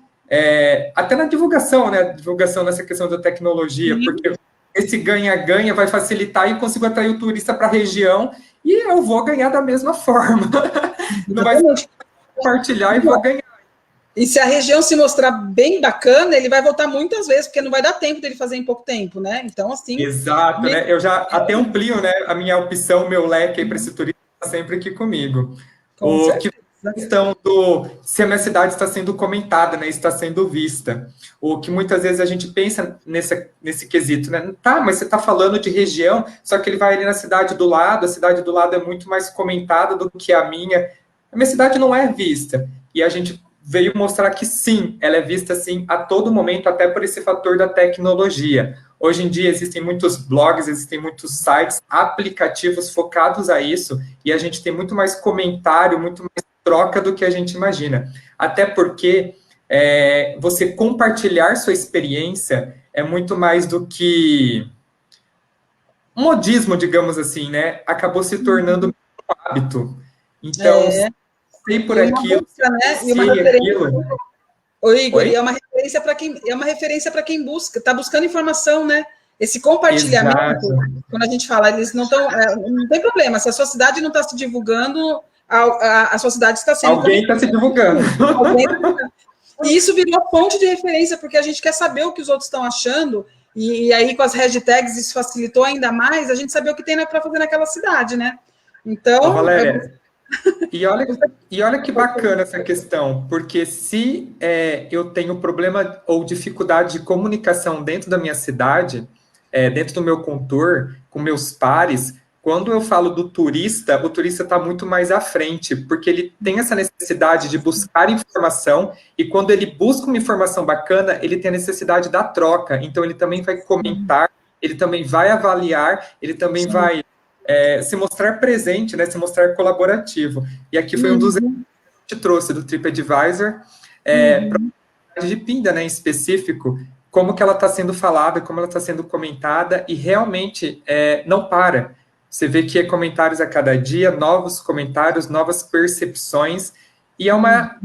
até na divulgação, né? Divulgação nessa questão da tecnologia, porque esse ganha-ganha vai facilitar e consigo atrair o turista para a região e eu vou ganhar da mesma forma. Não vai compartilhar e vou ganhar. E se a região se mostrar bem bacana, ele vai voltar muitas vezes, porque não vai dar tempo dele fazer em pouco tempo, né? Então, assim... Exato, né? Eu já até amplio, né, a minha opção, meu leque para esse turista sempre aqui comigo. O que a questão se a minha cidade está sendo comentada, né, está sendo vista. O que muitas vezes a gente pensa nesse quesito, né? Tá, mas você está falando de região, só que ele vai ali na cidade do lado, a cidade do lado é muito mais comentada do que a minha. A minha cidade não é vista. E a gente veio mostrar que sim, ela é vista sim a todo momento, até por esse fator da tecnologia. Hoje em dia existem muitos blogs, existem muitos sites, aplicativos focados a isso, e a gente tem muito mais comentário, muito mais troca do que a gente imagina. Até porque você compartilhar sua experiência é muito mais do que um modismo, digamos assim, né? Acabou se tornando um hábito. Então, sei por aquilo, busca, né? sei aquilo. Oi, Igor, e é uma referência para quem busca, está buscando informação, né? Esse compartilhamento, exato. Quando a gente fala, eles não estão. Não tem problema, se a sua cidade não está se divulgando, a sua cidade está sendo. Alguém está se divulgando. E isso virou ponto de referência, porque a gente quer saber o que os outros estão achando, e aí com as hashtags isso facilitou ainda mais a gente saber o que tem para fazer naquela cidade, né? Então. Valéria, e olha que bacana essa questão, porque se eu tenho problema ou dificuldade de comunicação dentro da minha cidade, dentro do meu contorno, com meus pares, quando eu falo do turista, o turista está muito mais à frente, porque ele tem essa necessidade de buscar informação, e quando ele busca uma informação bacana, ele tem a necessidade da troca, então ele também vai comentar, ele também vai avaliar, ele também vai se mostrar presente, né, se mostrar colaborativo. E aqui foi um dos exemplos que a gente trouxe do TripAdvisor, para a cidade de Pinda, né, em específico, como que ela está sendo falada, como ela está sendo comentada, e realmente não para. Você vê que é comentários a cada dia, novos comentários, novas percepções, e é uma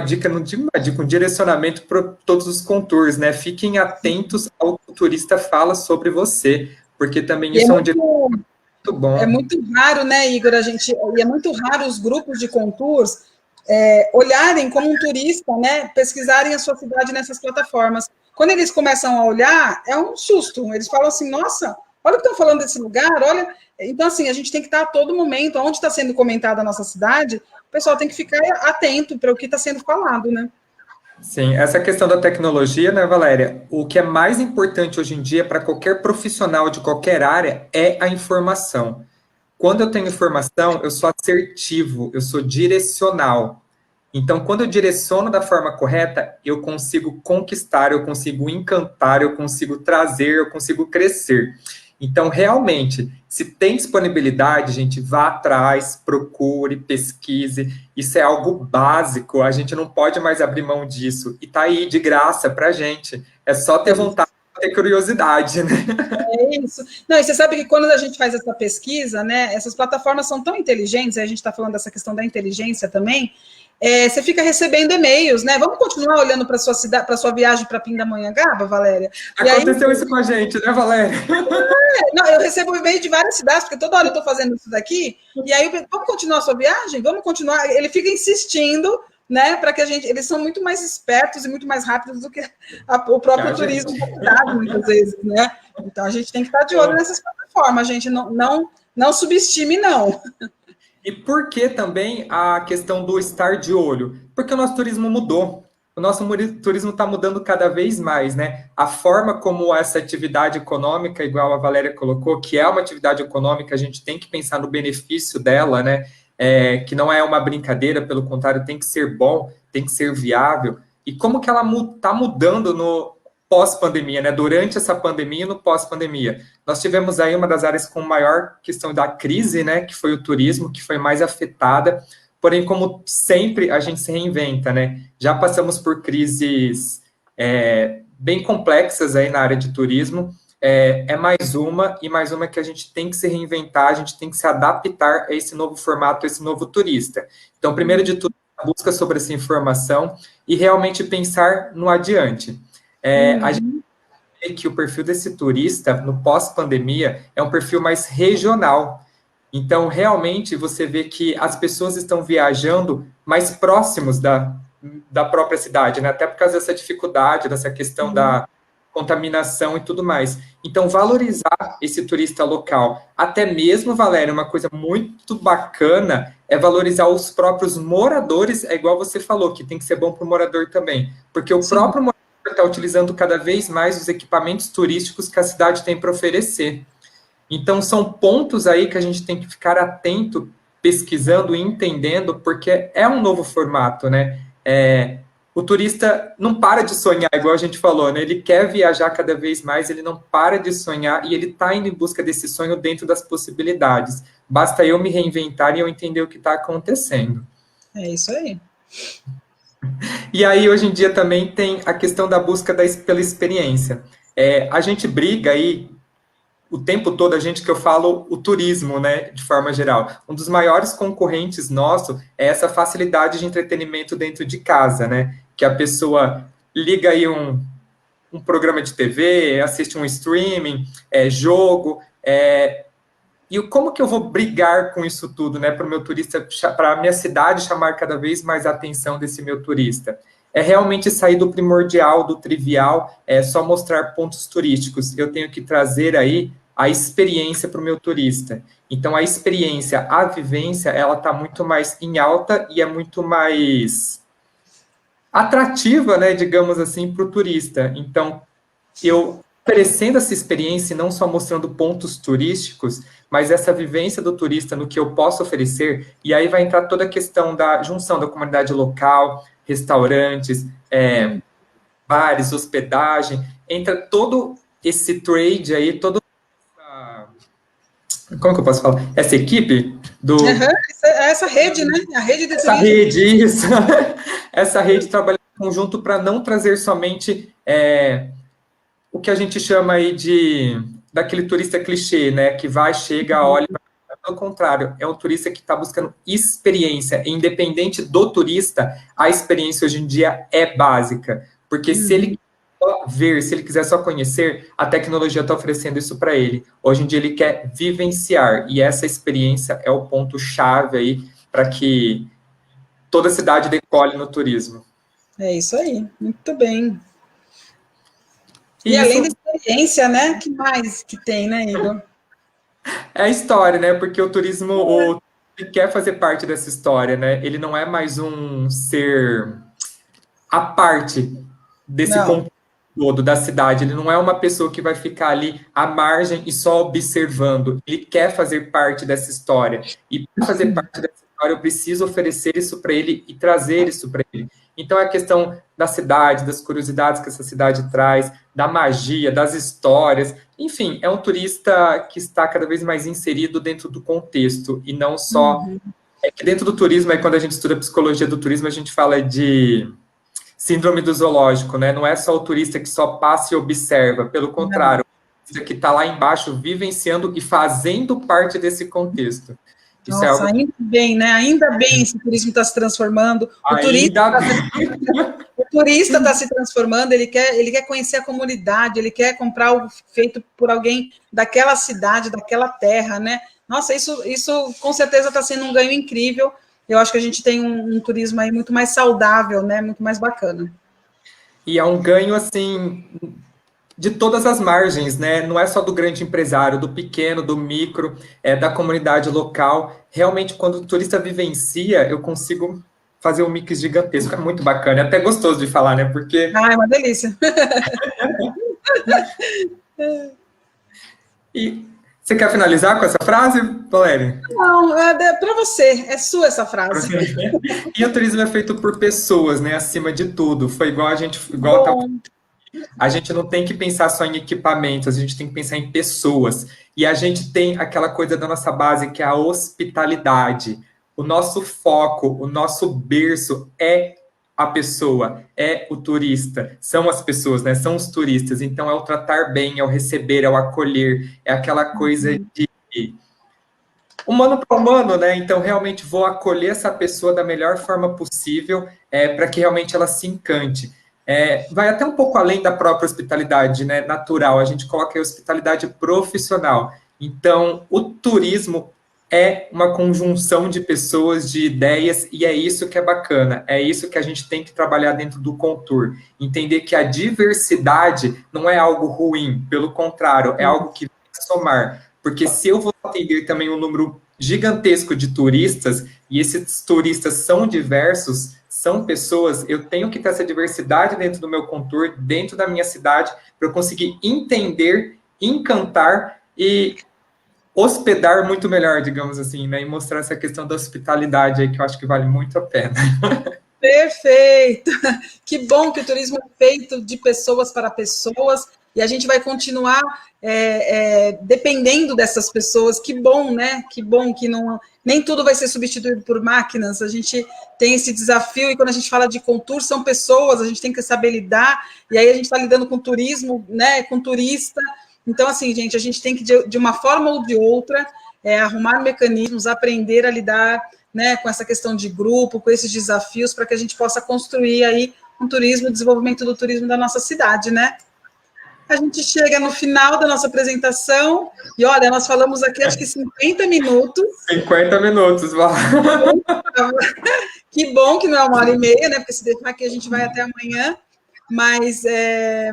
dica, não digo uma dica, um direcionamento para todos os contours, né? Fiquem atentos ao que o turista fala sobre você, porque também isso é um direcionamento muito bom. É muito raro, né, Igor, e é muito raro os grupos de contours olharem como um turista, né, pesquisarem a sua cidade nessas plataformas. Quando eles começam a olhar, é um susto. Eles falam assim, nossa, olha o que estão falando desse lugar, olha. Então, assim, a gente tem que estar a todo momento, onde está sendo comentada a nossa cidade, o pessoal tem que ficar atento para o que está sendo falado, né? Sim, essa questão da tecnologia, né, Valéria? O que é mais importante hoje em dia para qualquer profissional de qualquer área é a informação. Quando eu tenho informação, eu sou assertivo, eu sou direcional. Então, quando eu direciono da forma correta, eu consigo conquistar, eu consigo encantar, eu consigo trazer, eu consigo crescer. Então, realmente, se tem disponibilidade, gente, vá atrás, procure, pesquise. Isso é algo básico, a gente não pode mais abrir mão disso. E tá aí, de graça, pra gente. É só ter vontade, ter curiosidade, né? É isso. Não, e você sabe que quando a gente faz essa pesquisa, né, essas plataformas são tão inteligentes, a gente está falando dessa questão da inteligência também, você fica recebendo e-mails, né? Vamos continuar olhando para sua cidade, para sua viagem para Pindamonhangaba, Valéria? Aconteceu isso com a gente, né, Valéria? Não, eu recebo e-mail de várias cidades, porque toda hora eu estou fazendo isso daqui, e aí vamos continuar a sua viagem? Vamos continuar? Ele fica insistindo, né, para que eles são muito mais espertos e muito mais rápidos do que o próprio turismo da cidade, muitas vezes, né? Então a gente tem que estar de olho nessas plataformas, a gente não subestime, não. E por que também a questão do estar de olho? Porque o nosso turismo mudou. O nosso turismo está mudando cada vez mais, né? A forma como essa atividade econômica, igual a Valéria colocou, que é uma atividade econômica, a gente tem que pensar no benefício dela, né? Que não é uma brincadeira, pelo contrário, tem que ser bom, tem que ser viável. E como que ela está mudando no pós-pandemia, né? Durante essa pandemia e no pós-pandemia. Nós tivemos aí uma das áreas com maior questão da crise, né? Que foi o turismo, que foi mais afetada. Porém, como sempre, a gente se reinventa, né? Já passamos por crises bem complexas aí na área de turismo. Mais uma que a gente tem que se reinventar, a gente tem que se adaptar a esse novo formato, a esse novo turista. Então, primeiro de tudo, a busca sobre essa informação e realmente pensar no adiante. A gente vê que o perfil desse turista, no pós-pandemia, é um perfil mais regional. Então, realmente, você vê que as pessoas estão viajando mais próximos da própria cidade, né? Até por causa dessa dificuldade, dessa questão da contaminação e tudo mais. Então, valorizar esse turista local. Até mesmo, Valéria, uma coisa muito bacana é valorizar os próprios moradores, é igual você falou, que tem que ser bom para o morador também, porque o próprio morador está utilizando cada vez mais os equipamentos turísticos que a cidade tem para oferecer. Então, são pontos aí que a gente tem que ficar atento, pesquisando e entendendo, porque é um novo formato, né? O turista não para de sonhar, igual a gente falou, né? Ele quer viajar cada vez mais, ele não para de sonhar e ele está indo em busca desse sonho dentro das possibilidades. Basta eu me reinventar e eu entender o que está acontecendo. É isso aí. E aí, hoje em dia, também tem a questão da busca pela experiência. A gente briga aí o tempo todo, a gente que eu falo o turismo, né, de forma geral. Um dos maiores concorrentes nosso é essa facilidade de entretenimento dentro de casa, né? Que a pessoa liga aí um programa de TV, assiste um streaming, jogo, e como que eu vou brigar com isso tudo, né, para o meu turista, para a minha cidade chamar cada vez mais a atenção desse meu turista? É realmente sair do primordial, do trivial, só mostrar pontos turísticos. Eu tenho que trazer aí a experiência para o meu turista. Então, a experiência, a vivência, ela está muito mais em alta e é muito mais atrativa, né, digamos assim, para o turista. Então, eu oferecendo essa experiência e não só mostrando pontos turísticos, mas essa vivência do turista no que eu posso oferecer, e aí vai entrar toda a questão da junção da comunidade local, restaurantes, bares, hospedagem, entra todo esse trade aí, como que eu posso falar? Essa equipe do... Essa rede, né? A rede de turismo. Essa rede, isso. Essa rede trabalha em conjunto para não trazer somente o que a gente chama aí daquele turista clichê, né? Que vai, chega, olha... Pelo contrário, é um turista que está buscando experiência. Independente do turista, a experiência hoje em dia é básica. Porque se ele quiser só ver, se ele quiser só conhecer, a tecnologia está oferecendo isso para ele. Hoje em dia ele quer vivenciar. E essa experiência é o ponto-chave aí para que toda cidade decole no turismo. É isso aí. Muito bem. E além da experiência, né? Que mais que tem, né, Igor? É a história, né? Porque o turismo ele quer fazer parte dessa história, né? Ele não é mais um ser à parte desse conteúdo todo da cidade. Ele não é uma pessoa que vai ficar ali à margem e só observando. Ele quer fazer parte dessa história. E para fazer parte dessa história, eu preciso oferecer isso para ele e trazer isso para ele. Então, é a questão da cidade, das curiosidades que essa cidade traz, da magia, das histórias. Enfim, é um turista que está cada vez mais inserido dentro do contexto e não só... É que dentro do turismo, quando a gente estuda a psicologia do turismo, a gente fala de síndrome do zoológico, né? Não é só o turista que só passa e observa, pelo contrário, o turista que está lá embaixo vivenciando e fazendo parte desse contexto. Isso Nossa, ainda bem, né? Ainda bem esse turismo está se transformando. O turista está se transformando, ele quer conhecer a comunidade, ele quer comprar algo feito por alguém daquela cidade, daquela terra, né? Nossa, isso com certeza está sendo um ganho incrível. Eu acho que a gente tem um turismo aí muito mais saudável, né? Muito mais bacana. E é um ganho, assim, de todas as margens, né? Não é só do grande empresário, do pequeno, do micro, da comunidade local. Realmente, quando o turista vivencia, eu consigo fazer um mix gigantesco. É muito bacana, é até gostoso de falar, né? Porque... Ah, é uma delícia. E você quer finalizar com essa frase, Valéria? Não, para você, é sua essa frase. E o turismo é feito por pessoas, né? Acima de tudo. Foi igual a gente não tem que pensar só em equipamentos, a gente tem que pensar em pessoas. E a gente tem aquela coisa da nossa base, que é a hospitalidade. O nosso foco, o nosso berço é a pessoa, é o turista, são as pessoas, né? São os turistas. Então, é o tratar bem, é o receber, é o acolher, é aquela coisa de humano para humano, né? Então, realmente vou acolher essa pessoa da melhor forma possível, para que realmente ela se encante. Vai até um pouco além da própria hospitalidade, né, natural, a gente coloca aí hospitalidade profissional. Então, o turismo é uma conjunção de pessoas, de ideias, e é isso que é bacana, é isso que a gente tem que trabalhar dentro do Contour, entender que a diversidade não é algo ruim, pelo contrário, é algo que vai somar, porque se eu vou atender também um número gigantesco de turistas, e esses turistas são diversos, são pessoas, eu tenho que ter essa diversidade dentro do meu Contour, dentro da minha cidade, para eu conseguir entender, encantar e hospedar muito melhor, digamos assim, né? E mostrar essa questão da hospitalidade aí, que eu acho que vale muito a pena. Perfeito! Que bom que o turismo é feito de pessoas para pessoas, e a gente vai continuar dependendo dessas pessoas. Que bom, né? Que bom que não, nem tudo vai ser substituído por máquinas. A gente tem esse desafio, e quando a gente fala de Contour, são pessoas, a gente tem que saber lidar, e aí a gente está lidando com turismo, né? Com turista. Então, assim, gente, a gente tem que, de uma forma ou de outra, arrumar mecanismos, aprender a lidar, né, com essa questão de grupo, com esses desafios, para que a gente possa construir aí um turismo, o desenvolvimento do turismo da nossa cidade, né? A gente chega no final da nossa apresentação, e olha, nós falamos aqui acho que 50 minutos. 50 minutos, Val. Que bom que não é 1h30, né? Porque se deixar aqui a gente vai até amanhã. Mas,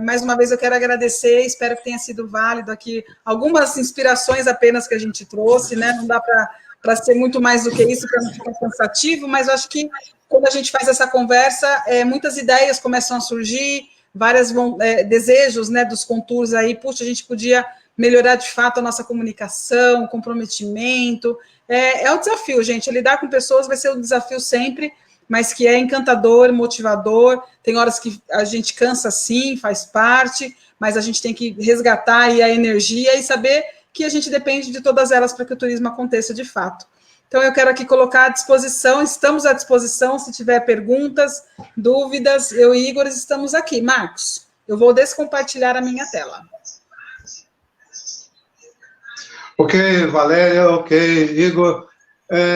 mais uma vez, eu quero agradecer, espero que tenha sido válido aqui algumas inspirações apenas que a gente trouxe, né? Não dá para ser muito mais do que isso, para não ficar cansativo, mas eu acho que quando a gente faz essa conversa, muitas ideias começam a surgir, vários desejos, né, dos Contours aí, puxa, a gente podia melhorar de fato a nossa comunicação, comprometimento. É um desafio, gente, lidar com pessoas vai ser um desafio sempre, mas que é encantador, motivador. Tem horas que a gente cansa sim, faz parte, mas a gente tem que resgatar aí a energia e saber que a gente depende de todas elas para que o turismo aconteça de fato. Então, eu quero aqui colocar à disposição, estamos à disposição, se tiver perguntas, dúvidas, eu e Igor estamos aqui. Marcos, eu vou descompartilhar a minha tela. Ok, Valéria, ok, Igor.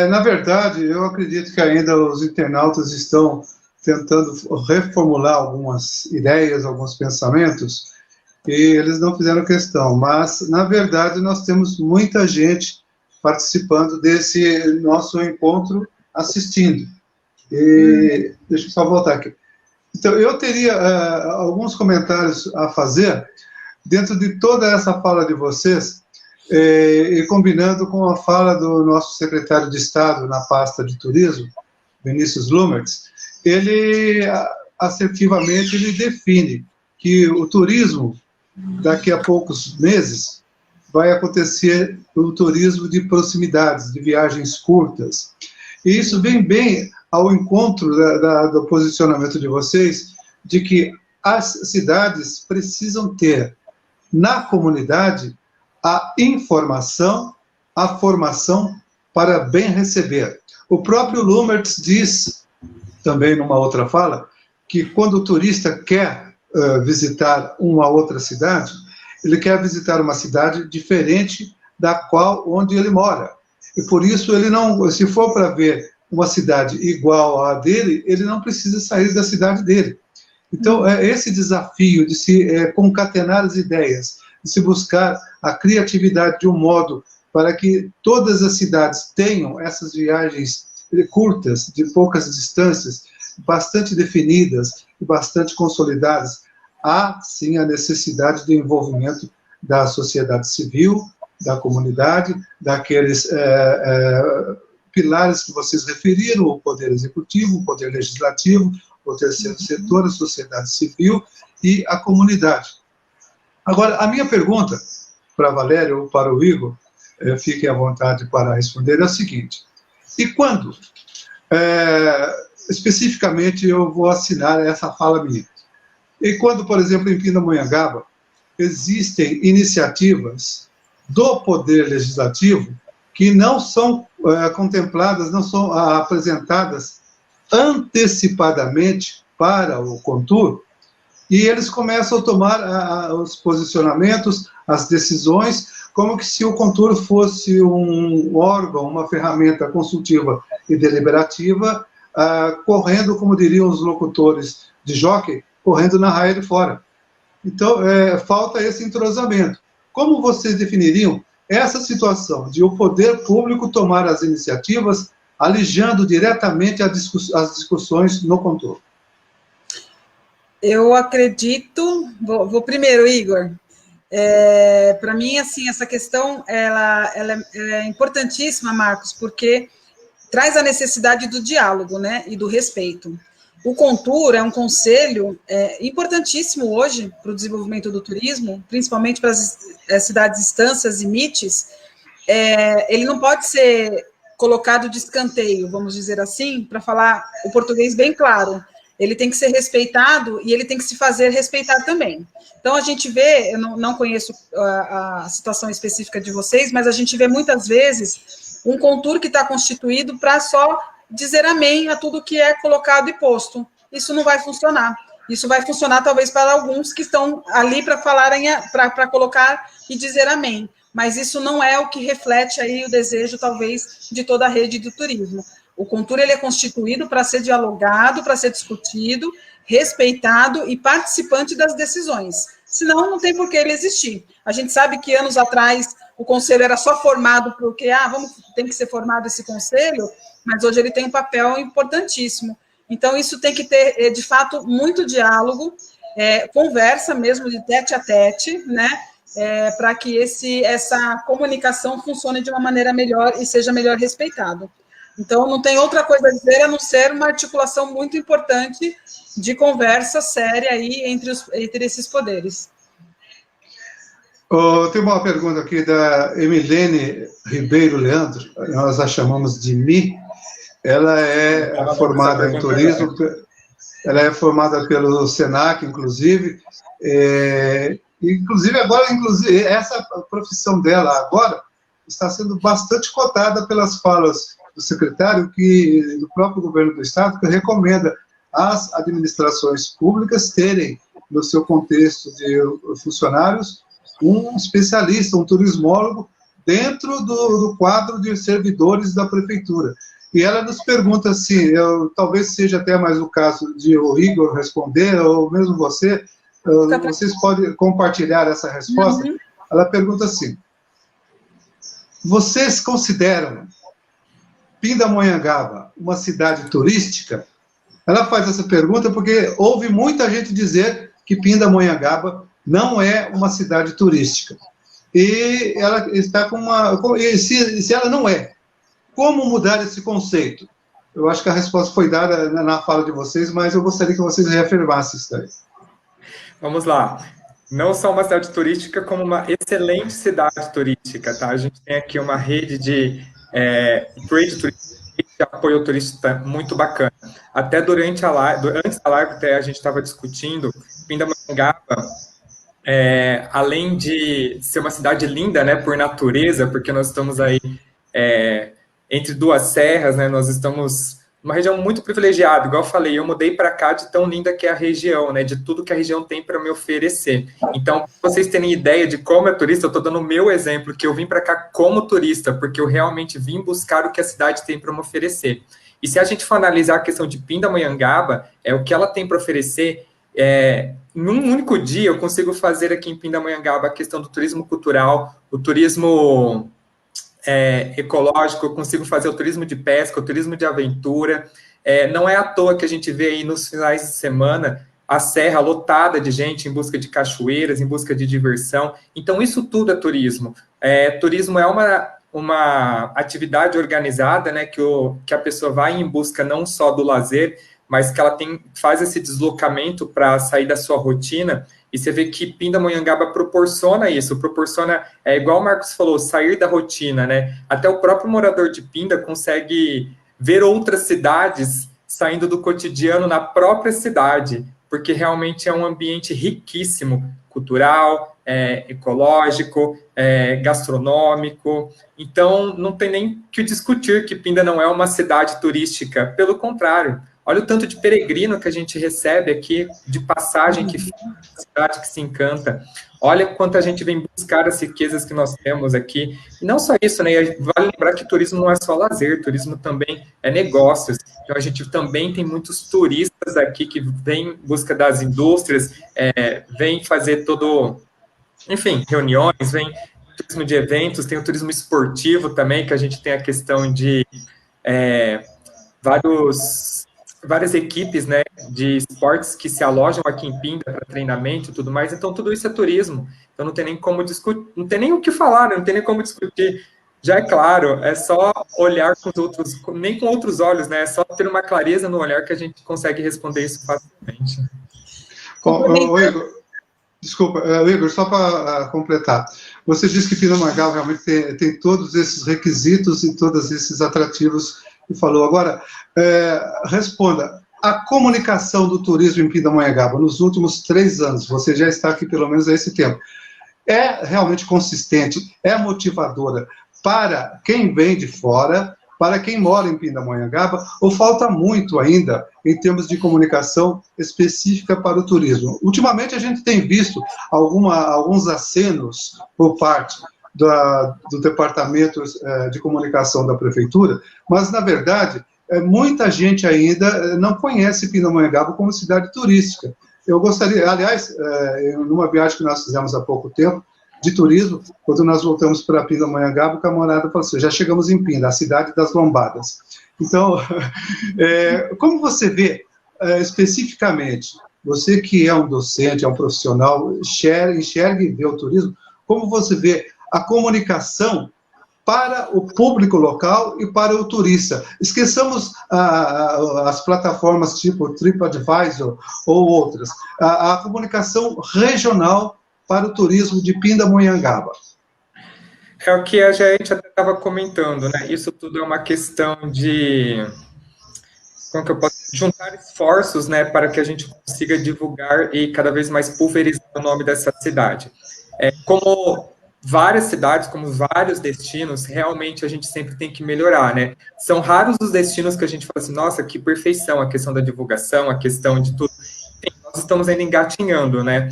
Na verdade, eu acredito que ainda os internautas estão tentando reformular algumas ideias, alguns pensamentos, e eles não fizeram questão, mas, na verdade, nós temos muita gente participando desse nosso encontro, assistindo. E, deixa eu só voltar aqui. Então, eu teria alguns comentários a fazer dentro de toda essa fala de vocês, e combinando com a fala do nosso secretário de Estado na pasta de turismo, Vinícius Lumertz. Ele, assertivamente, ele define que o turismo, daqui a poucos meses, vai acontecer o turismo de proximidades, de viagens curtas. E isso vem bem ao encontro do posicionamento de vocês, de que as cidades precisam ter, na comunidade, a informação, a formação para bem receber. O próprio Lumertz diz, também numa outra fala, que quando o turista quer visitar uma outra cidade, ele quer visitar uma cidade diferente da qual onde ele mora. E por isso ele não, se for para ver uma cidade igual à dele, ele não precisa sair da cidade dele. Então, esse desafio de se concatenar as ideias, de se buscar a criatividade de um modo para que todas as cidades tenham essas viagens curtas, de poucas distâncias, bastante definidas e bastante consolidadas, há sim a necessidade do envolvimento da sociedade civil, da comunidade, daqueles pilares que vocês referiram, o poder executivo, o poder legislativo, o terceiro setor, a sociedade civil e a comunidade. Agora, a minha pergunta para a Valéria ou para o Igor, fiquem à vontade para responder, é o seguinte: e quando, especificamente, eu vou assinar essa fala minha? E quando, por exemplo, em Pindamonhangaba, existem iniciativas do Poder Legislativo que não são contempladas, não são apresentadas antecipadamente para o Contour, e eles começam a tomar os posicionamentos, as decisões, como que se o Contour fosse um órgão, uma ferramenta consultiva e deliberativa, correndo, como diriam os locutores de jockey, correndo na raia de fora. Então, falta esse entrosamento. Como vocês definiriam essa situação de o poder público tomar as iniciativas, alijando diretamente as discussões no contorno? Eu acredito... Vou primeiro, Igor. Para mim, assim, essa questão ela é importantíssima, Marcos, porque traz a necessidade do diálogo, né, e do respeito. O Contur é um conselho importantíssimo hoje para o desenvolvimento do turismo, principalmente para as cidades estâncias e MITs. Ele não pode ser colocado de escanteio, vamos dizer assim, para falar o português bem claro. Ele tem que ser respeitado e ele tem que se fazer respeitar também. Então, a gente vê, eu não conheço a situação específica de vocês, mas a gente vê muitas vezes um Contur que está constituído para só dizer amém a tudo que é colocado e posto. Isso não vai funcionar. Isso vai funcionar, talvez, para alguns que estão ali para falarem, para colocar e dizer amém. Mas isso não é o que reflete aí o desejo, talvez, de toda a rede do turismo. O Contur ele é constituído para ser dialogado, para ser discutido, respeitado e participante das decisões. Senão, não tem por que ele existir. A gente sabe que anos atrás o conselho era só formado porque, tem que ser formado esse conselho, mas hoje ele tem um papel importantíssimo. Então, isso tem que ter, de fato, muito diálogo, conversa mesmo de tete a tete, né? Para que essa comunicação funcione de uma maneira melhor e seja melhor respeitado. Então, não tem outra coisa a dizer a não ser uma articulação muito importante de conversa séria aí entre esses poderes. Tem uma pergunta aqui da Emilene Ribeiro Leandro, nós a chamamos de Mi. Ela é formada em turismo, ela é formada pelo SENAC, inclusive, essa profissão dela agora está sendo bastante cotada pelas falas do secretário do próprio governo do estado, que recomenda às administrações públicas terem, no seu contexto de funcionários, um especialista, um turismólogo, dentro do quadro de servidores da prefeitura. E ela nos pergunta assim, talvez seja até mais o caso de o Igor responder, ou mesmo vocês podem compartilhar essa resposta? Uhum. Ela pergunta assim, vocês consideram Pindamonhangaba uma cidade turística? Ela faz essa pergunta porque ouve muita gente dizer que Pindamonhangaba não é uma cidade turística. E ela está com se ela não é, como mudar esse conceito? Eu acho que a resposta foi dada na fala de vocês, mas eu gostaria que vocês reafirmassem isso aí. Vamos lá. Não só uma cidade turística, como uma excelente cidade turística, tá? A gente tem aqui uma rede de trade turística, de apoio turista muito bacana. Até durante antes da live, até a gente estava discutindo, Pindamonhangaba, além de ser uma cidade linda, né, por natureza, porque nós estamos aí entre duas serras, né, nós estamos numa região muito privilegiada, igual eu falei, eu mudei para cá de tão linda que é a região, né, de tudo que a região tem para me oferecer. Então, para vocês terem ideia de como é turista, eu estou dando o meu exemplo, que eu vim para cá como turista, porque eu realmente vim buscar o que a cidade tem para me oferecer. E se a gente for analisar a questão de Pindamonhangaba, o que ela tem para oferecer, num único dia eu consigo fazer aqui em Pindamonhangaba a questão do turismo cultural, o turismo ecológico, eu consigo fazer o turismo de pesca, o turismo de aventura. Não é à toa que a gente vê aí nos finais de semana a serra lotada de gente em busca de cachoeiras, em busca de diversão. Então, isso tudo é turismo. Turismo é uma atividade organizada, né, que a pessoa vai em busca não só do lazer, mas que ela faz esse deslocamento para sair da sua rotina. E você vê que Pindamonhangaba proporciona isso, igual o Marcos falou, sair da rotina, né? Até o próprio morador de Pinda consegue ver outras cidades saindo do cotidiano na própria cidade, porque realmente é um ambiente riquíssimo, cultural, ecológico, gastronômico. Então, não tem nem que discutir que Pinda não é uma cidade turística, pelo contrário. Olha o tanto de peregrino que a gente recebe aqui, de passagem, que fica na cidade, que se encanta. Olha quanto a gente vem buscar as riquezas que nós temos aqui. E não só isso, né? Vale lembrar que turismo não é só lazer, turismo também é negócios. Então, a gente também tem muitos turistas aqui que vêm em busca das indústrias, vêm fazer enfim, reuniões, vêm turismo de eventos, tem o turismo esportivo também, que a gente tem a questão de várias equipes, né, de esportes que se alojam aqui em Pinda para treinamento e tudo mais, então tudo isso é turismo, então não tem nem como discutir, não tem nem o que falar, né? Não tem nem como discutir. Já é claro, é só olhar com os outros, nem com outros olhos, né, é só ter uma clareza no olhar que a gente consegue responder isso facilmente. Bom, Igor, desculpa, Igor, só para completar, você disse que Pindamonhangaba realmente tem todos esses requisitos e todos esses atrativos que falou. Agora, responda, a comunicação do turismo em Pindamonhangaba nos últimos 3 anos, você já está aqui pelo menos há esse tempo, é realmente consistente, é motivadora para quem vem de fora, para quem mora em Pindamonhangaba, ou falta muito ainda em termos de comunicação específica para o turismo? Ultimamente a gente tem visto alguns acenos por parte do Departamento de Comunicação da Prefeitura, mas, na verdade, muita gente ainda não conhece Pindamonhangaba como cidade turística. Eu gostaria, aliás, numa viagem que nós fizemos há pouco tempo, de turismo, quando nós voltamos para Pindamonhangaba, o camarada falou assim, já chegamos em Pinda, a cidade das lombadas. Então, como você vê, especificamente, você que é um docente, é um profissional, enxerga e vê o turismo, como você vê a comunicação para o público local e para o turista? Esqueçamos as plataformas tipo TripAdvisor ou outras. A comunicação regional para o turismo de Pindamonhangaba. É o que a gente até estava comentando, né? Isso tudo é uma questão de... Como que eu posso juntar esforços, né, para que a gente consiga divulgar e cada vez mais pulverizar o nome dessa cidade. Como várias cidades, como vários destinos, realmente a gente sempre tem que melhorar, né? São raros os destinos que a gente fala assim, nossa, que perfeição, a questão da divulgação, a questão de tudo. Enfim, nós estamos ainda engatinhando, né?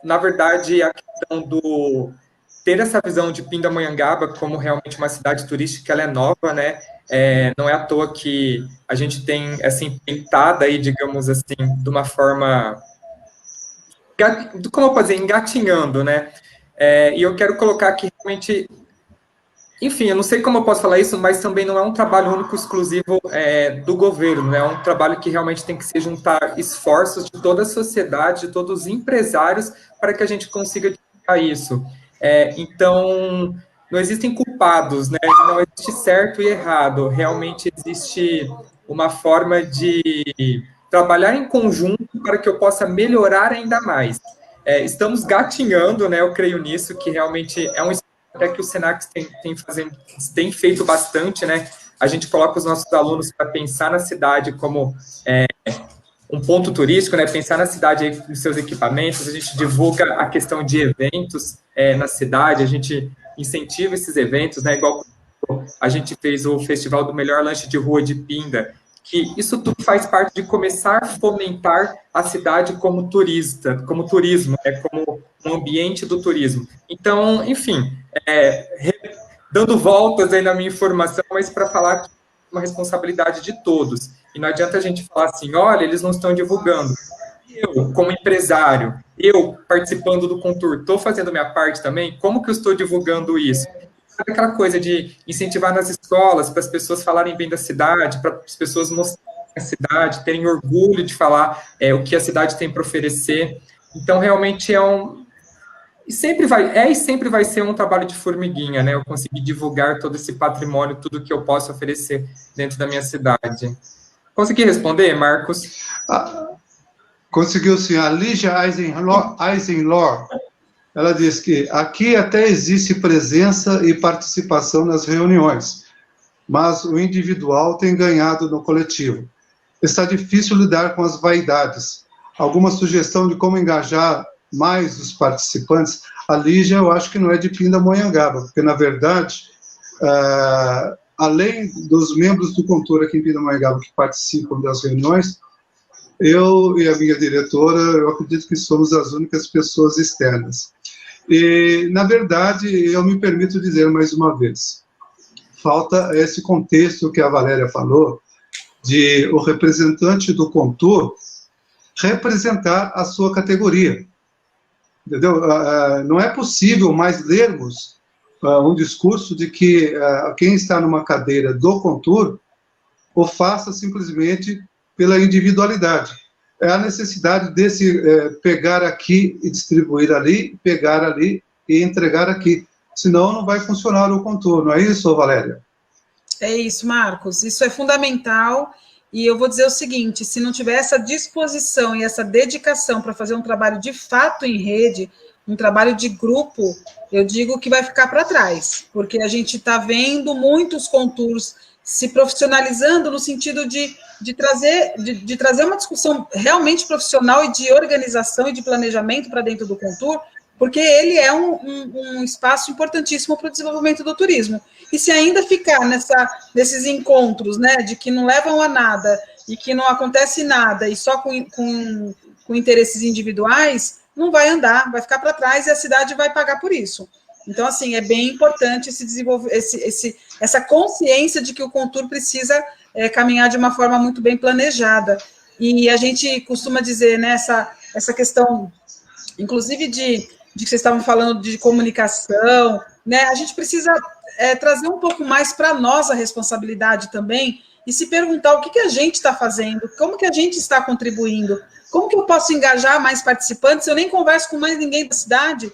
Na verdade, a questão do ter essa visão de Pindamonhangaba como realmente uma cidade turística, ela é nova, né? Não é à toa que a gente tem essa empreitada aí, digamos assim, de uma forma, como eu posso dizer, engatinhando, né? E eu quero colocar aqui realmente, enfim, eu não sei como eu posso falar isso, mas também não é um trabalho único, exclusivo do governo, né? É um trabalho que realmente tem que se juntar esforços de toda a sociedade, de todos os empresários, para que a gente consiga divulgar isso. Então, não existem culpados, né? Não existe certo e errado, realmente existe uma forma de trabalhar em conjunto para que eu possa melhorar ainda mais. Estamos gatinhando, né? Eu creio nisso, que realmente é um até que o Senac tem feito bastante, né? A gente coloca os nossos alunos para pensar na cidade como um ponto turístico, né? Pensar na cidade aí com seus equipamentos, a gente divulga a questão de eventos na cidade, a gente incentiva esses eventos, né? Igual a gente fez o Festival do Melhor Lanche de Rua de Pinda, que isso tudo faz parte de começar a fomentar a cidade como turismo, né? Como um ambiente do turismo. Então, enfim, dando voltas aí na minha informação, mas para falar que é uma responsabilidade de todos. E não adianta a gente falar assim, olha, eles não estão divulgando. Eu, como empresário, eu participando do Contour, estou fazendo minha parte também, como que eu estou divulgando isso? Aquela coisa de incentivar nas escolas, para as pessoas falarem bem da cidade, para as pessoas mostrarem a cidade, terem orgulho de falar o que a cidade tem para oferecer. Então, realmente e sempre vai ser um trabalho de formiguinha, né? Eu conseguir divulgar todo esse patrimônio, tudo que eu posso oferecer dentro da minha cidade. Consegui responder, Marcos? Conseguiu sim. A Lígia Eisenlor, ela diz que aqui até existe presença e participação nas reuniões, mas o individual tem ganhado no coletivo. Está difícil lidar com as vaidades. Alguma sugestão de como engajar mais os participantes? A Lígia, eu acho que não é de Pindamonhangaba, porque, na verdade, além dos membros do Contour aqui em Pindamonhangaba que participam das reuniões, eu e a minha diretora, eu acredito que somos as únicas pessoas externas. E, na verdade, eu me permito dizer mais uma vez, falta esse contexto que a Valéria falou, de o representante do Contour representar a sua categoria. entendeu? Não é possível mais lermos um discurso de que quem está numa cadeira do Contur o faça simplesmente pela individualidade. É a necessidade desse pegar aqui e distribuir ali, pegar ali e entregar aqui. Senão não vai funcionar o Contur, não é isso, Valéria? É isso, Marcos. Isso é fundamental. E eu vou dizer o seguinte: se não tiver essa disposição e essa dedicação para fazer um trabalho de fato em rede, um trabalho de grupo, eu digo que vai ficar para trás, porque a gente está vendo muitos conturos se profissionalizando no sentido de trazer uma discussão realmente profissional e de organização e de planejamento para dentro do Contur, porque ele é um espaço importantíssimo para o desenvolvimento do turismo. E se ainda ficar nesses encontros, né, de que não levam a nada e que não acontece nada, e só com interesses individuais, não vai andar, vai ficar para trás e a cidade vai pagar por isso. Então, assim, é bem importante essa consciência de que o Contur precisa caminhar de uma forma muito bem planejada. E a gente costuma dizer, né, essa questão, inclusive de que vocês estavam falando de comunicação, né, a gente precisa trazer um pouco mais para nós a responsabilidade também e se perguntar o que a gente está fazendo, como que a gente está contribuindo, como que eu posso engajar mais participantes se eu nem converso com mais ninguém da cidade?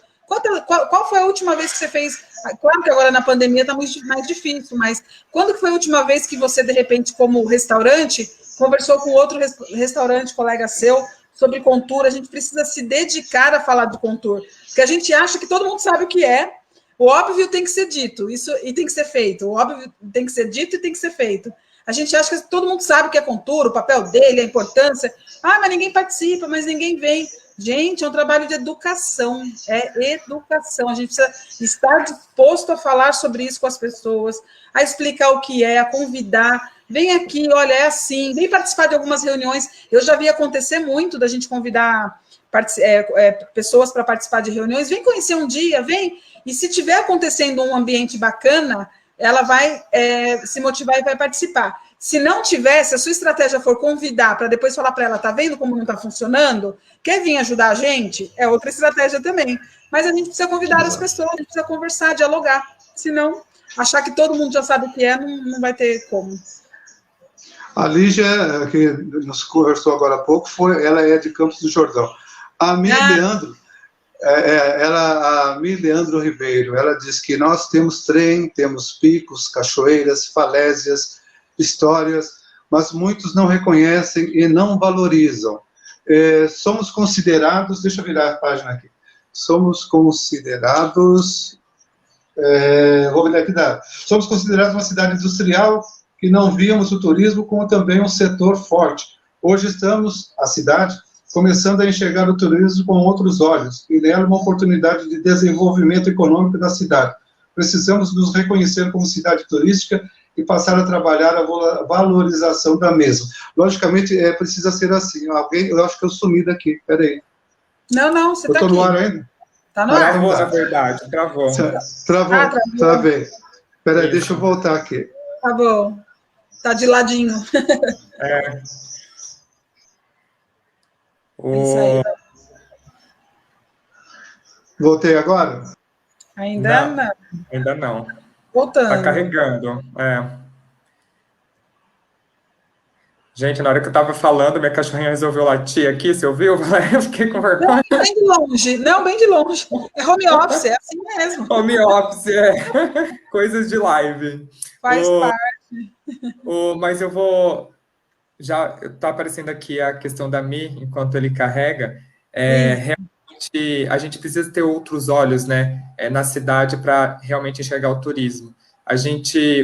Qual foi a última vez que você fez? Claro que agora na pandemia está muito mais difícil, mas quando foi a última vez que você, de repente, como restaurante, conversou com outro restaurante, colega seu, sobre Contur? A gente precisa se dedicar a falar do Contur, porque a gente acha que todo mundo sabe o que é. O óbvio tem que ser dito, isso e tem que ser feito. O óbvio tem que ser dito e tem que ser feito. A gente acha que todo mundo sabe o que é Contur, o papel dele, a importância. Mas ninguém participa, mas ninguém vem. Gente, é um trabalho de educação, é educação. A gente precisa estar disposto a falar sobre isso com as pessoas, a explicar o que é, a convidar. Vem aqui, olha, é assim, vem participar de algumas reuniões. Eu já vi acontecer muito da gente convidar pessoas para participar de reuniões. Vem conhecer um dia, vem. E se tiver acontecendo um ambiente bacana, ela vai se motivar e vai participar. Se não tiver, se a sua estratégia for convidar para depois falar para ela, tá vendo como não está funcionando? Quer vir ajudar a gente? É outra estratégia também. Mas a gente precisa convidar as pessoas, a gente precisa conversar, dialogar. Senão, achar que todo mundo já sabe o que é, não vai ter como. A Lígia, que nos conversou agora há pouco, ela é de Campos do Jordão. A Mir Leandro, a Mir Leandro Ribeiro, ela diz que nós temos trem, temos picos, cachoeiras, falésias, histórias, mas muitos não reconhecem e não valorizam. Somos considerados, deixa eu virar a página aqui, somos considerados, somos considerados uma cidade industrial que não víamos o turismo como também um setor forte. Hoje estamos, a cidade, começando a enxergar o turismo com outros olhos e nela uma oportunidade de desenvolvimento econômico da cidade. Precisamos nos reconhecer como cidade turística e passar a trabalhar a valorização da mesma. Logicamente, precisa ser assim. Eu acho que eu sumi daqui, peraí. Não, você está aqui. Eu estou no ar ainda? Está no ar. Travou, na verdade, travou. Travou. Travei. Peraí, deixa eu voltar aqui. Tá bom. Tá de ladinho. Isso aí. Voltei agora? Ainda não. Ainda não. Voltando. Tá carregando. Gente, na hora que eu tava falando, minha cachorrinha resolveu latir aqui, você ouviu? Eu fiquei com vergonha. Não, bem de longe. Não, bem de longe. É home office, é assim mesmo. Home office, coisas de live. Faz parte. Mas eu vou... Já está aparecendo aqui a questão da Mi, enquanto ele carrega. Realmente, a gente precisa ter outros olhos, né, na cidade para realmente enxergar o turismo.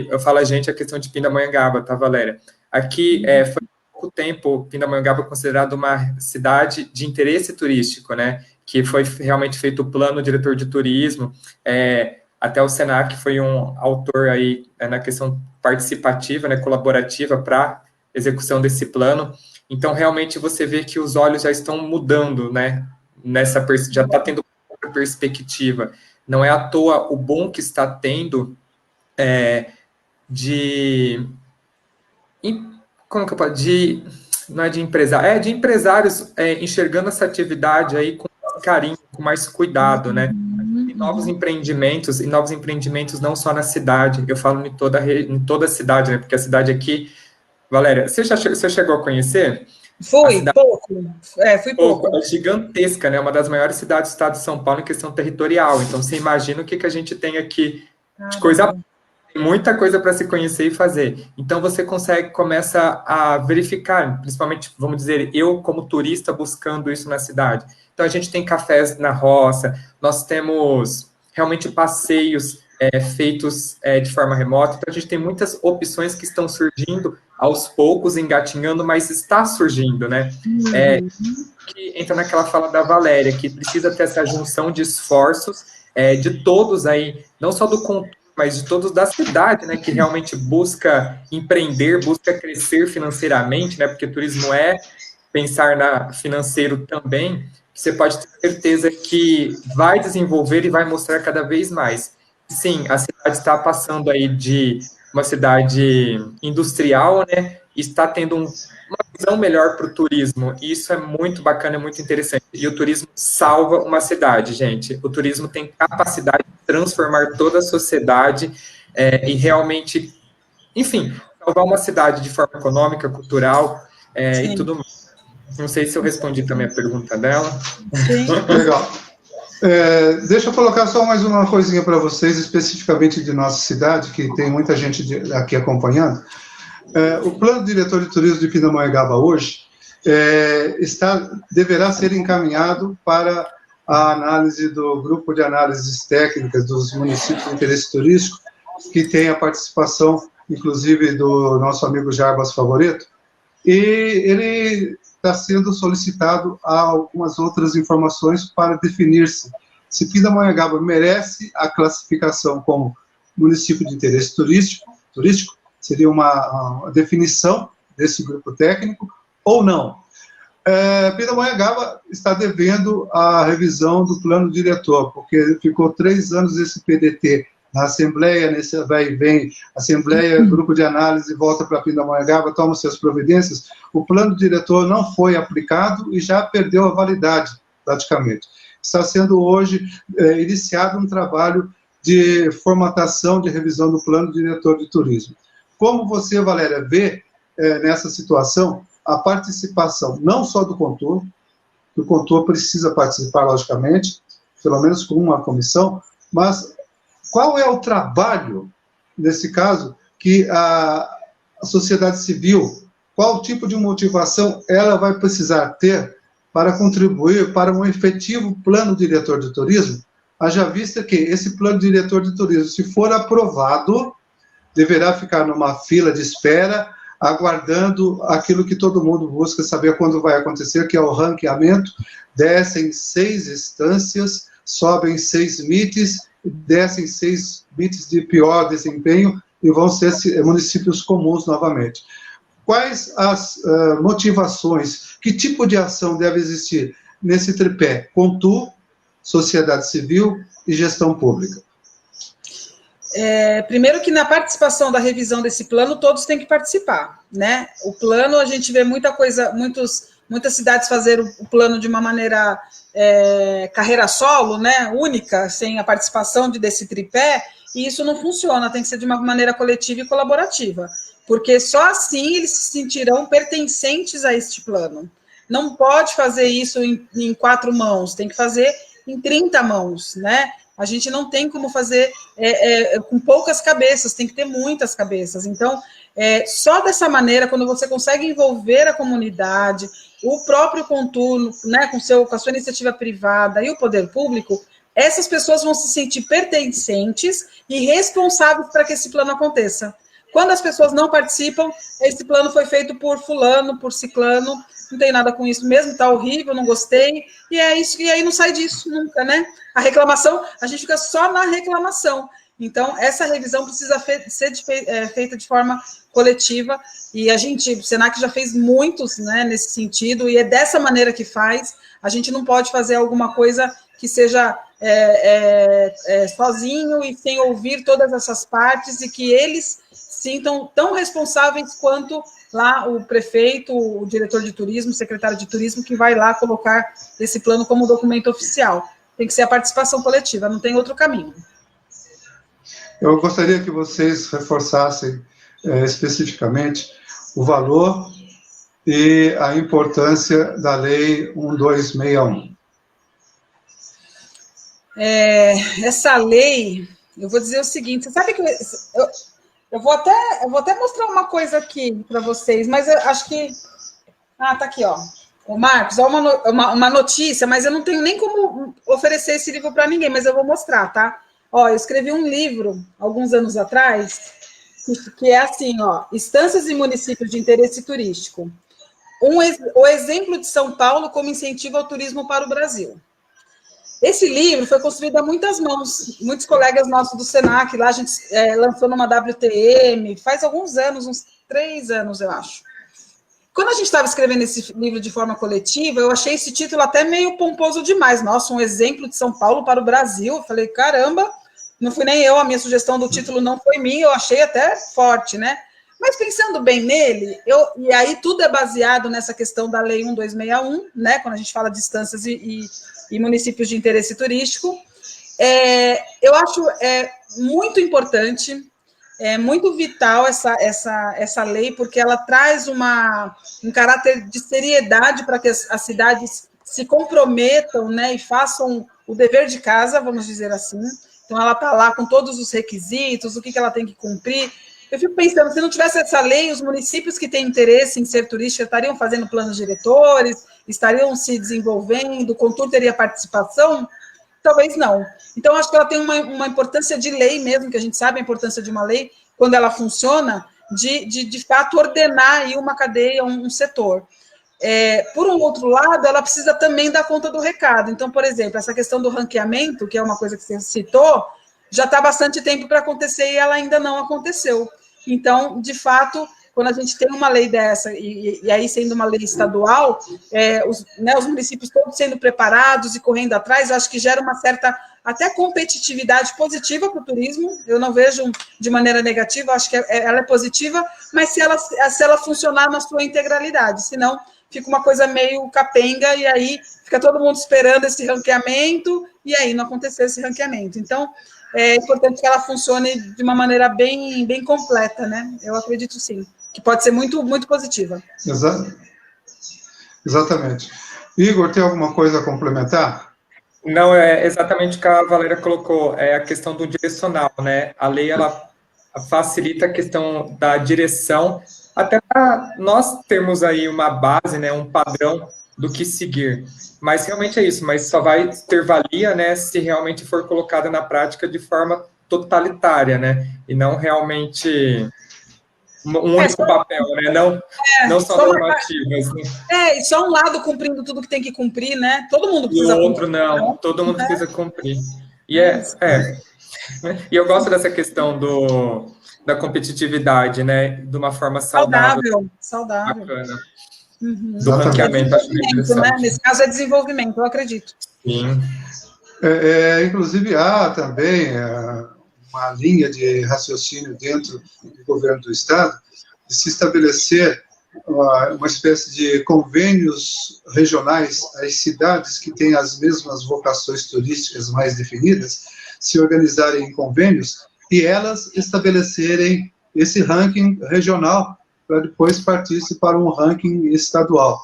Eu falo a questão de Pindamonhangaba, tá, Valéria? Aqui, foi pouco tempo, Pindamonhangaba é considerado uma cidade de interesse turístico, né, que foi realmente feito o plano diretor de turismo, até o Senac foi um autor aí na questão participativa, né, colaborativa para execução desse plano. Então, realmente, você vê que os olhos já estão mudando, né, já está tendo outra perspectiva. Não é à toa o bom que está tendo como que eu posso, não é de empresário, de empresários enxergando essa atividade aí com carinho, com mais cuidado, né? E novos empreendimentos não só na cidade, eu falo em toda a cidade, né? Porque a cidade aqui, Valéria, você chegou a conhecer? Fui pouco. É gigantesca, né? Uma das maiores cidades do estado de São Paulo em questão territorial. Então, você imagina o que a gente tem aqui de coisa. Tem muita coisa para se conhecer e fazer. Então, você começa a verificar, principalmente, vamos dizer, eu como turista buscando isso na cidade. Então, a gente tem cafés na roça, nós temos realmente passeios feitos de forma remota. Então, a gente tem muitas opções que estão surgindo aos poucos, engatinhando, mas está surgindo, né? Que entra naquela fala da Valéria, que precisa ter essa junção de esforços de todos aí, não só do controle, mas de todos da cidade, né, que realmente busca empreender, busca crescer financeiramente, né, porque turismo é pensar na financeiro também, que você pode ter certeza que vai desenvolver e vai mostrar cada vez mais. Sim, a cidade está passando aí de uma cidade industrial, né, e está tendo uma visão melhor para o turismo, e isso é muito bacana, é muito interessante, e o turismo salva uma cidade, gente, o turismo tem capacidade de transformar toda a sociedade e realmente, enfim, salvar uma cidade de forma econômica, cultural e tudo mais. Não sei se eu respondi também a pergunta dela. Sim. Legal. Deixa eu colocar só mais uma coisinha para vocês, especificamente de nossa cidade, que tem muita gente aqui acompanhando. O plano diretor de turismo de Pindamonhangaba hoje deverá ser encaminhado para a análise do grupo de análises técnicas dos municípios de interesse turístico, que tem a participação, inclusive, do nosso amigo Jarbas Favoreto, e ele está sendo solicitado algumas outras informações para definir-se se Pindamonhangaba merece a classificação como município de interesse turístico, seria uma definição desse grupo técnico, ou não. Pindamonhangaba está devendo a revisão do plano diretor, porque ficou 3 anos esse PDT na Assembleia, nesse vai e vem, Assembleia, grupo de análise, volta para Pindamonhangaba, toma suas providências, o plano diretor não foi aplicado e já perdeu a validade, praticamente. Está sendo hoje iniciado um trabalho de formatação, de revisão do plano diretor de turismo. Como você, Valéria, vê nessa situação a participação não só do Contur, que o Contur precisa participar, logicamente, pelo menos com uma comissão, mas qual é o trabalho, nesse caso, que a sociedade civil, qual tipo de motivação ela vai precisar ter para contribuir para um efetivo plano diretor de turismo, haja vista que esse plano diretor de turismo, se for aprovado, deverá ficar numa fila de espera, aguardando aquilo que todo mundo busca saber quando vai acontecer, que é o ranqueamento. Descem 6 instâncias, sobem 6 MITs, descem 6 MITs de pior desempenho e vão ser municípios comuns novamente. Quais as motivações, que tipo de ação deve existir nesse tripé? Contur, sociedade civil e gestão pública. Primeiro que na participação da revisão desse plano, todos têm que participar, né? O plano, a gente vê muita coisa, muitas cidades fazerem o plano de uma maneira carreira solo, né? Única, sem a participação desse tripé, e isso não funciona, tem que ser de uma maneira coletiva e colaborativa, porque só assim eles se sentirão pertencentes a este plano. Não pode fazer isso em 4 mãos, tem que fazer em 30 mãos, né? A gente não tem como fazer com poucas cabeças, tem que ter muitas cabeças. Então, só dessa maneira, quando você consegue envolver a comunidade, o próprio Contur, né, com a sua iniciativa privada e o poder público, essas pessoas vão se sentir pertencentes e responsáveis para que esse plano aconteça. Quando as pessoas não participam, esse plano foi feito por fulano, por ciclano, não tem nada com isso mesmo, tá horrível, não gostei, e é isso, e aí não sai disso nunca, né? A reclamação, a gente fica só na reclamação. Então, essa revisão precisa ser feita de forma coletiva, e o Senac já fez muitos, né, nesse sentido, e é dessa maneira que faz. A gente não pode fazer alguma coisa que seja sozinho e sem ouvir todas essas partes, e que eles sintam tão responsáveis quanto lá o prefeito, o diretor de turismo, o secretário de turismo, que vai lá colocar esse plano como documento oficial. Tem que ser a participação coletiva, não tem outro caminho. Eu gostaria que vocês reforçassem especificamente o valor e a importância da Lei 1261. Essa lei, eu vou dizer o seguinte, você sabe que eu vou até mostrar uma coisa aqui para vocês, mas eu acho que... tá aqui, ó. O Marcos, ó, uma notícia, mas eu não tenho nem como oferecer esse livro para ninguém, mas eu vou mostrar, tá? Ó, eu escrevi um livro, alguns anos atrás, que é assim, ó, Estâncias e Municípios de Interesse Turístico. O exemplo de São Paulo como incentivo ao turismo para o Brasil. Esse livro foi construído a muitas mãos, muitos colegas nossos do Senac, lá a gente lançou numa WTM, faz alguns anos, uns 3 anos, eu acho. Quando a gente estava escrevendo esse livro de forma coletiva, eu achei esse título até meio pomposo demais. Nossa, um exemplo de São Paulo para o Brasil. Eu falei, caramba, não fui nem eu, a minha sugestão do título não foi minha, eu achei até forte, né? Mas pensando bem nele, e aí tudo é baseado nessa questão da Lei 1261, né? Quando a gente fala de instâncias e municípios de interesse turístico, eu acho muito importante, muito vital essa lei, porque ela traz um caráter de seriedade para que as cidades se comprometam, né, e façam o dever de casa, vamos dizer assim. Então, ela está lá com todos os requisitos, o que ela tem que cumprir. Eu fico pensando, se não tivesse essa lei, os municípios que têm interesse em ser turísticos estariam fazendo planos diretores, estariam se desenvolvendo, o Contur teria participação? Talvez não. Então, acho que ela tem uma importância de lei mesmo, que a gente sabe a importância de uma lei, quando ela funciona, de fato, ordenar aí uma cadeia, um setor. Por um outro lado, ela precisa também dar conta do recado. Então, por exemplo, essa questão do ranqueamento, que é uma coisa que você citou, já está há bastante tempo para acontecer e ela ainda não aconteceu. Então, de fato, quando a gente tem uma lei dessa, e aí sendo uma lei estadual, os municípios todos sendo preparados e correndo atrás, acho que gera uma certa até competitividade positiva para o turismo. Eu não vejo de maneira negativa, acho que ela é positiva, mas se ela funcionar na sua integralidade, senão fica uma coisa meio capenga, e aí fica todo mundo esperando esse ranqueamento, e aí não aconteceu esse ranqueamento. Então, é importante que ela funcione de uma maneira bem, bem completa, né? Eu acredito sim, que pode ser muito, muito positiva. Exatamente. Igor, tem alguma coisa a complementar? Não, é exatamente o que a Valéria colocou, é a questão do direcional, né? A lei, ela facilita a questão da direção, até para nós termos aí uma base, né, um padrão do que seguir. Mas realmente é isso, mas só vai ter valia, né, se realmente for colocada na prática de forma totalitária, né, e não realmente um único papel, né, não só normativas. Né? E só um lado cumprindo tudo que tem que cumprir, né, todo mundo precisa cumprir. E o outro não, todo mundo precisa cumprir. E e eu gosto dessa questão da competitividade, né, de uma forma saudável. Bacana. Uhum. Do ranqueamento, acho bem interessante. Né? Nesse caso é desenvolvimento, eu acredito. Sim. Inclusive, há também uma linha de raciocínio dentro do governo do Estado de se estabelecer uma espécie de convênios regionais. As cidades que têm as mesmas vocações turísticas mais definidas se organizarem em convênios e elas estabelecerem esse ranking regional para depois partir-se para um ranking estadual.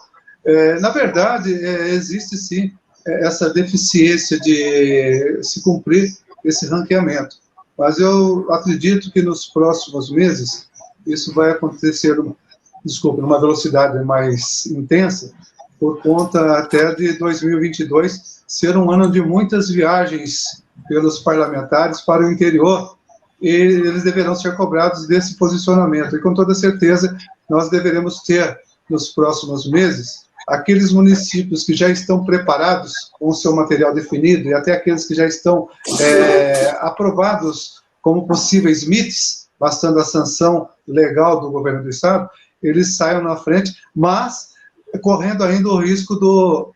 Na verdade, existe sim essa deficiência de se cumprir esse ranqueamento, mas eu acredito que nos próximos meses isso vai acontecer, numa velocidade mais intensa, por conta até de 2022 ser um ano de muitas viagens pelos parlamentares para o interior, e eles deverão ser cobrados desse posicionamento. E, com toda certeza, nós deveremos ter, nos próximos meses, aqueles municípios que já estão preparados com o seu material definido, e até aqueles que já estão aprovados como possíveis MITs, bastando a sanção legal do governo do Estado, eles saiam na frente, mas correndo ainda o risco do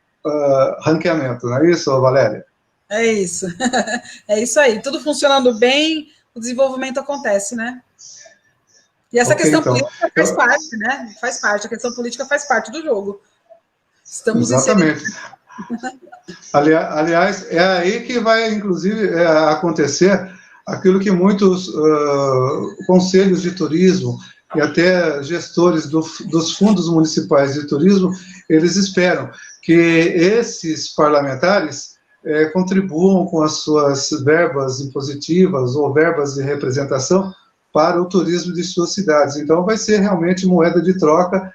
ranqueamento. Não é isso, Valéria? É isso. É isso aí. Tudo funcionando bem, o desenvolvimento acontece, né? E essa Ok, questão então. política faz parte, né? Faz parte, a questão política faz parte do jogo. Estamos Exatamente. Aliás, é aí que vai, inclusive, acontecer aquilo que muitos conselhos de turismo e até gestores dos fundos municipais de turismo, eles esperam que esses parlamentares contribuam com as suas verbas impositivas ou verbas de representação para o turismo de suas cidades. Então, vai ser realmente moeda de troca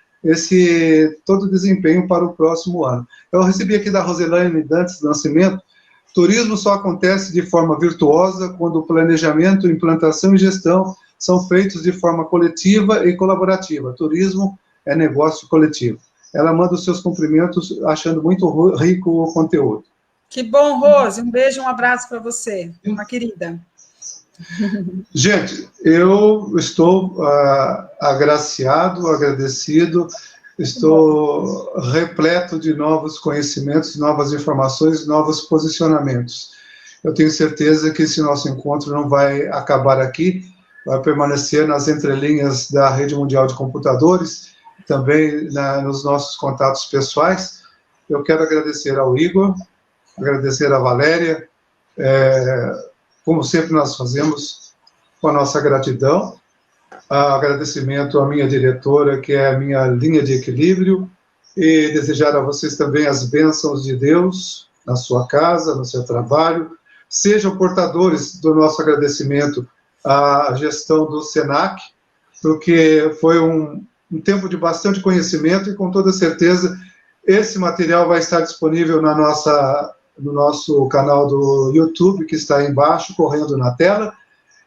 todo o desempenho para o próximo ano. Eu recebi aqui da Roselane Dantes Nascimento: turismo só acontece de forma virtuosa quando o planejamento, implantação e gestão são feitos de forma coletiva e colaborativa. Turismo é negócio coletivo. Ela manda os seus cumprimentos, achando muito rico o conteúdo. Que bom, Rose. Um beijo, um abraço para você, uma querida. Gente, eu estou agraciado, agradecido, estou repleto de novos conhecimentos, novas informações, novos posicionamentos. Eu tenho certeza que esse nosso encontro não vai acabar aqui, vai permanecer nas entrelinhas da Rede Mundial de Computadores, também nos nossos contatos pessoais. Eu quero agradecer ao Igor, agradecer à Valéria, como sempre nós fazemos, com a nossa gratidão. Agradecimento à minha diretora, que é a minha linha de equilíbrio, e desejar a vocês também as bênçãos de Deus na sua casa, no seu trabalho. Sejam portadores do nosso agradecimento à gestão do SENAC, porque foi um tempo de bastante conhecimento e, com toda certeza, esse material vai estar disponível no nosso canal do YouTube, que está aí embaixo, correndo na tela.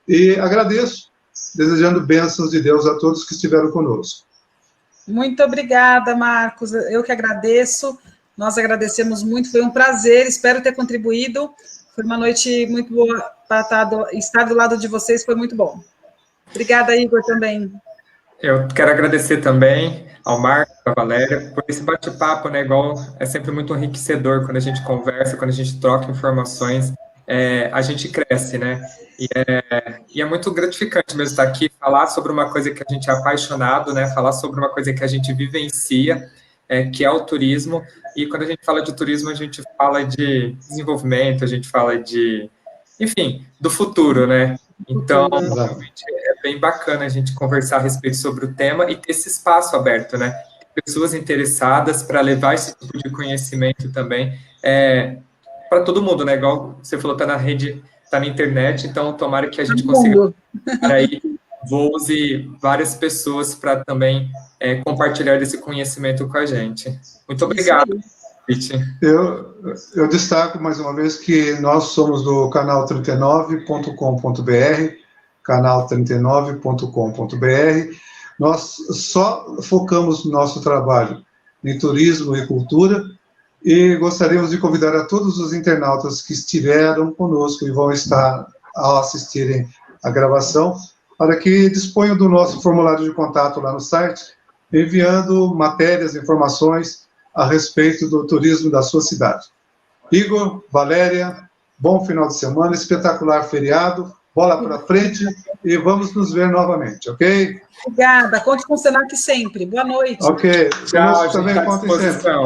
E agradeço, desejando bênçãos de Deus a todos que estiveram conosco. Muito obrigada, Marcos. Eu que agradeço. Nós agradecemos muito. Foi um prazer. Espero ter contribuído. Foi uma noite muito boa para estar do lado de vocês. Foi muito bom. Obrigada, Igor, também. Eu quero agradecer também ao Marcos, à Valéria, por esse bate-papo, né? Igual é sempre muito enriquecedor quando a gente conversa, quando a gente troca informações, a gente cresce, né? E é muito gratificante mesmo estar aqui, falar sobre uma coisa que a gente é apaixonado, né? Falar sobre uma coisa que a gente vivencia, que é o turismo. E quando a gente fala de turismo, a gente fala de desenvolvimento, a gente fala de, enfim, do futuro, né? Então, realmente é bem bacana a gente conversar a respeito sobre o tema e ter esse espaço aberto, né? Pessoas interessadas para levar esse tipo de conhecimento também para todo mundo, né? Igual você falou, está na rede, está na internet, então tomara que a gente consiga aí voos e várias pessoas para também compartilhar esse conhecimento com a gente. Muito obrigado. Eu destaco mais uma vez que nós somos do canal39.com.br, canal39.com.br. Nós só focamos no nosso trabalho em turismo e cultura e gostaríamos de convidar a todos os internautas que estiveram conosco e vão estar ao assistirem a gravação para que disponham do nosso formulário de contato lá no site, enviando matérias, informações a respeito do turismo da sua cidade. Igor, Valéria, bom final de semana, espetacular feriado, bola para frente e vamos nos ver novamente, ok? Obrigada, conte com o Senac sempre. Boa noite. Ok, tchau, também gente, à disposição.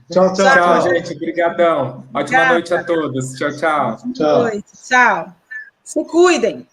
Tchau, tchau, tchau, gente, obrigadão. Ótima noite a todos. Tchau, tchau. Boa noite, tchau. Se cuidem.